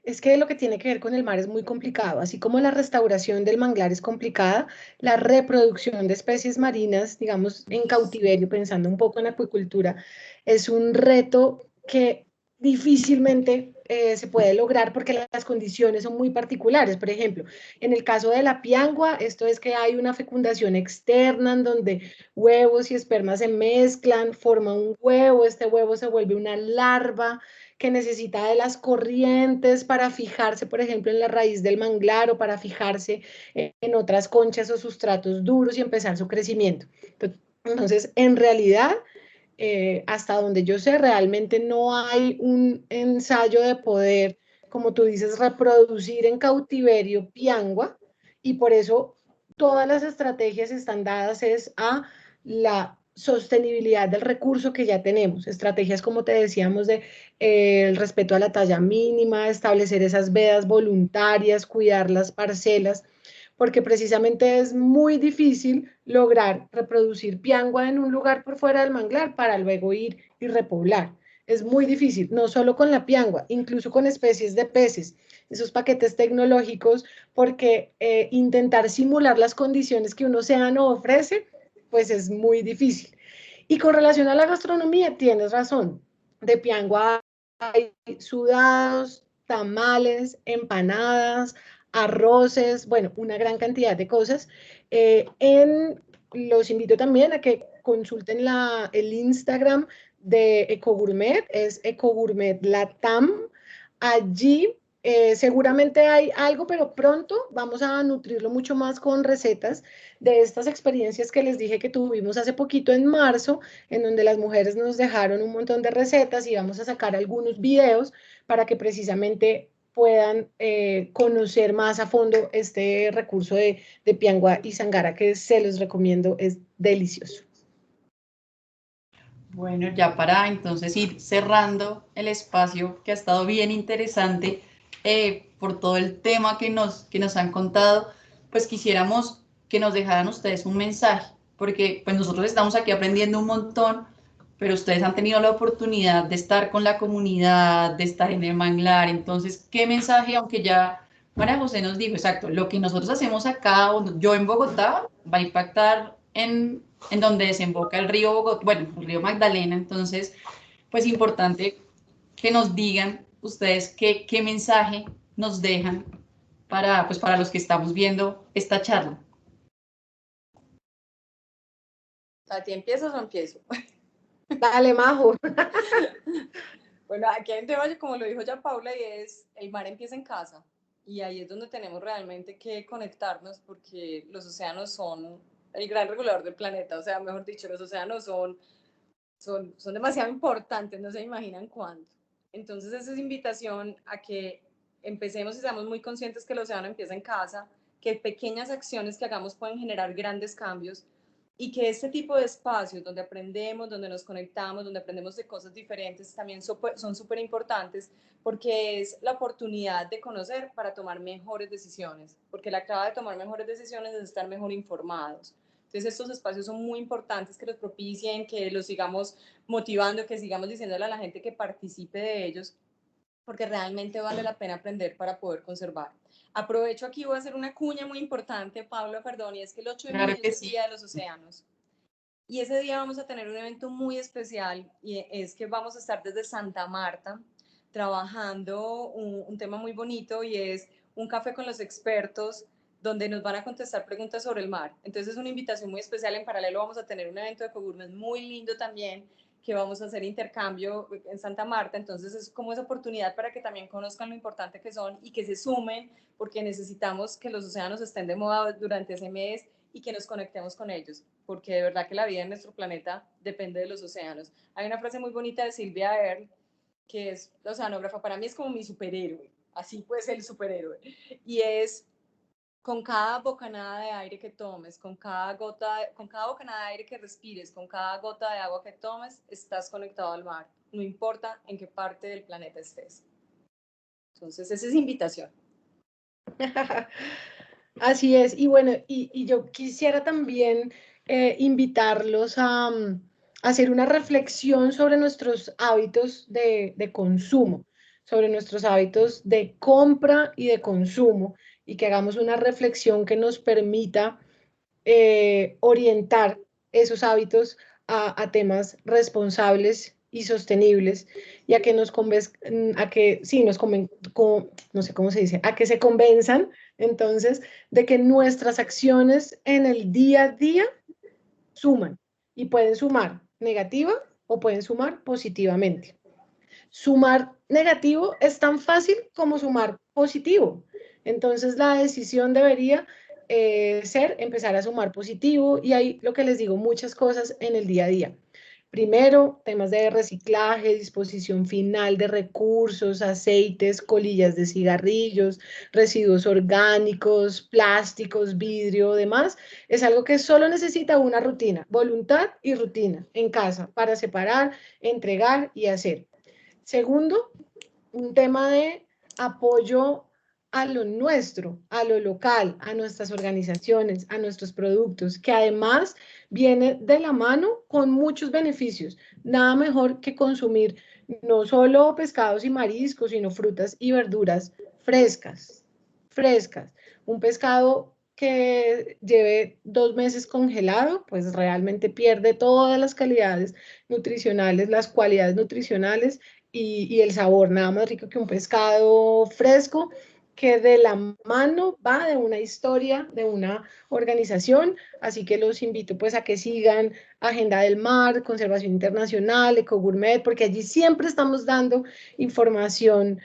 es que lo que tiene que ver con el mar es muy complicado. Así como la restauración del manglar es complicada, la reproducción de especies marinas, digamos, en cautiverio, pensando un poco en acuicultura, es un reto que difícilmente se puede lograr porque las condiciones son muy particulares. Por ejemplo, en el caso de la piangua, esto es que hay una fecundación externa en donde huevos y espermas se mezclan, forma un huevo, este huevo se vuelve una larva que necesita de las corrientes para fijarse, por ejemplo, en la raíz del manglar o para fijarse en otras conchas o sustratos duros y empezar su crecimiento. Entonces, en realidad, hasta donde yo sé, realmente no hay un ensayo de poder, como tú dices, reproducir en cautiverio piangua, y por eso todas las estrategias están dadas es a la sostenibilidad del recurso que ya tenemos. Estrategias, como te decíamos, de el respeto a la talla mínima, establecer esas vedas voluntarias, cuidar las parcelas, porque precisamente es muy difícil lograr reproducir piangua en un lugar por fuera del manglar para luego ir y repoblar. es muy difícil, no solo con la piangua, incluso con especies de peces, esos paquetes tecnológicos, porque intentar simular las condiciones que un océano ofrece, pues es muy difícil. Y con relación a la gastronomía, tienes razón, de piangua hay sudados, tamales, empanadas, arroces, bueno, una gran cantidad de cosas. Los invito también a que consulten el Instagram de Ecogourmet, es Ecogourmet Latam. Allí seguramente hay algo, pero pronto vamos a nutrirlo mucho más con recetas de estas experiencias que les dije que tuvimos hace poquito en marzo, en donde las mujeres nos dejaron un montón de recetas y vamos a sacar algunos videos para que precisamente puedan conocer más a fondo este recurso de piangua y sangara que se los recomiendo, es delicioso. Bueno, ya para entonces ir cerrando el espacio que ha estado bien interesante por todo el tema que nos han contado, pues quisiéramos que nos dejaran ustedes un mensaje, porque pues nosotros estamos aquí aprendiendo un montón, pero ustedes han tenido la oportunidad de estar con la comunidad, de estar en el manglar, entonces, ¿qué mensaje, aunque ya María José nos dijo, exacto, lo que nosotros hacemos acá, yo en Bogotá, va a impactar en donde desemboca el río Bogotá, bueno, el río Magdalena, entonces, pues importante que nos digan ustedes qué mensaje nos dejan para, pues, para los que estamos viendo esta charla. ¿A ti empiezas o empiezo? Dale, Majo. Bueno, aquí hay un tema, como lo dijo ya Paula, y es el mar empieza en casa. Y ahí es donde tenemos realmente que conectarnos porque los océanos son el gran regulador del planeta. O sea, mejor dicho, los océanos son demasiado importantes, no se imaginan cuánto. Entonces, esa es invitación a que empecemos y seamos muy conscientes que el océano empieza en casa, que pequeñas acciones que hagamos pueden generar grandes cambios y que este tipo de espacios donde aprendemos, donde nos conectamos, donde aprendemos de cosas diferentes, también son súper importantes porque es la oportunidad de conocer para tomar mejores decisiones, porque la clave de tomar mejores decisiones es estar mejor informados. Entonces estos espacios son muy importantes que los propicien, que los sigamos motivando, que sigamos diciéndole a la gente que participe de ellos, porque realmente vale la pena aprender para poder conservar. Aprovecho aquí, voy a hacer una cuña muy importante, Paula, perdón, y es que el 8 de Claro mayo que es el sí. Día de los Océanos. Y ese día vamos a tener un evento muy especial y es que vamos a estar desde Santa Marta trabajando un tema muy bonito y es un café con los expertos donde nos van a contestar preguntas sobre el mar. Entonces es una invitación muy especial. En paralelo vamos a tener un evento de Ecogourmet muy lindo también que vamos a hacer intercambio en Santa Marta. Entonces es como esa oportunidad para que también conozcan lo importante que son y que se sumen porque necesitamos que los océanos estén de moda durante ese mes y que nos conectemos con ellos, porque de verdad que la vida en nuestro planeta depende de los océanos. Hay una frase muy bonita de Silvia Earle, que es la oceanógrafa, para mí es como mi superhéroe, así pues el superhéroe, y es con cada bocanada de aire que tomes, con cada bocanada de aire que respires, con cada gota de agua que tomes, estás conectado al mar, no importa en qué parte del planeta estés. Entonces, esa es invitación. Así es, y bueno, y yo quisiera también invitarlos a hacer una reflexión sobre nuestros hábitos de consumo, sobre nuestros hábitos de compra y de consumo, y que hagamos una reflexión que nos permita orientar esos hábitos a temas responsables y sostenibles y a que a que, sí, no sé cómo se dice, a que se convenzan entonces de que nuestras acciones en el día a día suman y pueden sumar negativa o pueden sumar positivamente. Sumar negativo es tan fácil como sumar positivo. Entonces la decisión debería ser empezar a sumar positivo y hay lo que les digo, muchas cosas en el día a día. Primero, temas de reciclaje, disposición final de recursos, aceites, colillas de cigarrillos, residuos orgánicos, plásticos, vidrio, demás. Es algo que solo necesita una rutina, voluntad y rutina en casa para separar, entregar y hacer. Segundo, un tema de apoyo a lo nuestro, a lo local, a nuestras organizaciones, a nuestros productos, que además viene de la mano con muchos beneficios. Nada mejor que consumir no solo pescados y mariscos, sino frutas y verduras frescas, frescas. Un pescado que lleve 2 meses congelado, pues realmente pierde todas las calidades nutricionales, las cualidades nutricionales y el sabor. Nada más rico que un pescado fresco que de la mano va de una historia, de una organización, así que los invito pues a que sigan Agenda del Mar, Conservación Internacional, Ecogourmet, porque allí siempre estamos dando información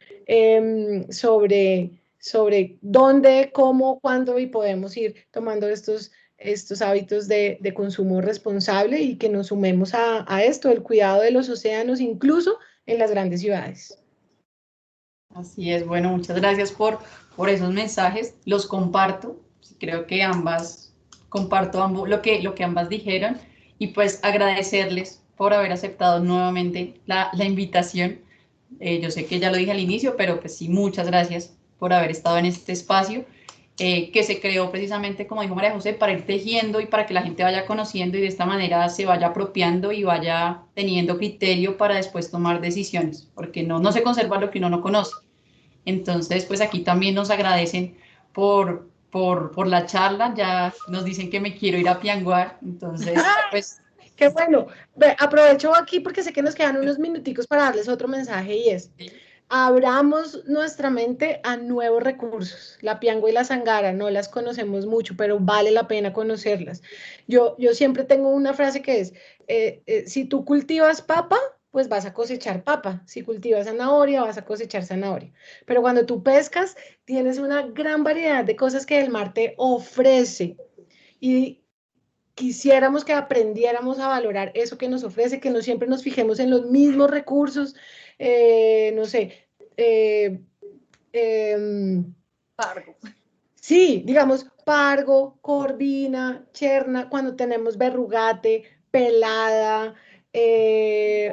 sobre dónde, cómo, cuándo y podemos ir tomando estos hábitos de consumo responsable y que nos sumemos a esto, el cuidado de los océanos, incluso en las grandes ciudades. Así es, bueno, muchas gracias por esos mensajes, los comparto, creo que ambas, comparto lo que ambas dijeron y pues agradecerles por haber aceptado nuevamente la invitación. Yo sé que ya lo dije al inicio, pero pues sí, muchas gracias por haber estado en este espacio que se creó precisamente, como dijo María José, para ir tejiendo y para que la gente vaya conociendo y de esta manera se vaya apropiando y vaya teniendo criterio para después tomar decisiones, porque no se conserva lo que uno no conoce. Entonces, pues aquí también nos agradecen por la charla, ya nos dicen que me quiero ir a pianguar, entonces, pues... Qué bueno. Aprovecho aquí porque sé que nos quedan unos minuticos para darles otro mensaje y es, abramos nuestra mente a nuevos recursos. La piangua y la sangara no las conocemos mucho, pero vale la pena conocerlas. Yo siempre tengo una frase que es, si tú cultivas papa, pues vas a cosechar papa. Si cultivas zanahoria, vas a cosechar zanahoria. Pero cuando tú pescas, tienes una gran variedad de cosas que el mar te ofrece. Y quisiéramos que aprendiéramos a valorar eso que nos ofrece, que no siempre nos fijemos en los mismos recursos, no sé. Pargo. Sí, digamos, pargo, corvina, cherna, cuando tenemos verrugate, pelada,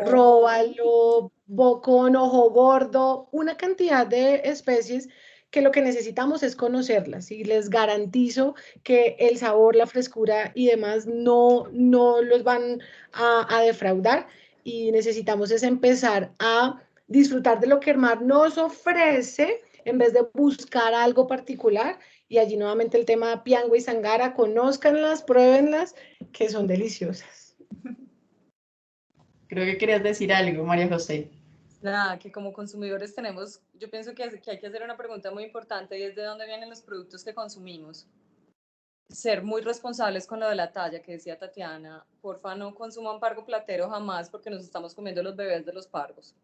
róbalo, bocón, ojo gordo, una cantidad de especies que lo que necesitamos es conocerlas y les garantizo que el sabor, la frescura y demás no los van a defraudar y necesitamos es empezar a disfrutar de lo que el mar nos ofrece en vez de buscar algo particular. Y allí nuevamente el tema de piangua y sangara, conózcanlas, pruébenlas, que son deliciosas. Creo que querías decir algo, María José. Nada, que como consumidores tenemos, yo pienso que hay que hacer una pregunta muy importante y es de dónde vienen los productos que consumimos. Ser muy responsables con lo de la talla, que decía Tatiana, porfa no consuman pargo platero jamás porque nos estamos comiendo los bebés de los pargos.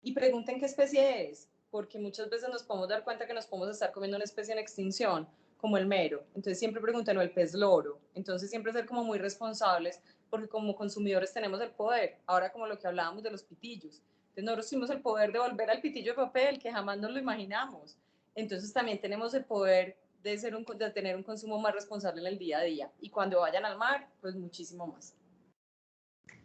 Y pregunten qué especie es, porque muchas veces nos podemos dar cuenta que nos podemos estar comiendo una especie en extinción, como el mero. Entonces siempre pregunten, o el pez loro. Entonces siempre ser como muy responsables, porque como consumidores tenemos el poder. Ahora como lo que hablábamos de los pitillos. Entonces nosotros tuvimos el poder de volver al pitillo de papel, que jamás nos lo imaginamos. Entonces también tenemos el poder de tener un consumo más responsable en el día a día. Y cuando vayan al mar, pues muchísimo más.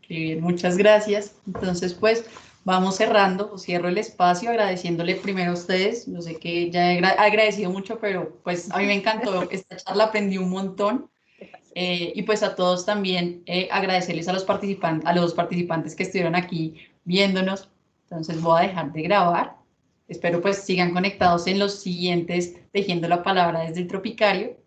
Qué bien, muchas gracias. Entonces, pues vamos cerrando, cierro el espacio agradeciéndole primero a ustedes. Yo sé que ya he agradecido mucho, pero pues a mí me encantó esta charla, aprendí un montón. Y pues a todos también agradecerles a los participantes que estuvieron aquí viéndonos. Entonces voy a dejar de grabar. Espero pues sigan conectados en los siguientes Tejiendo la Palabra desde el Tropicario.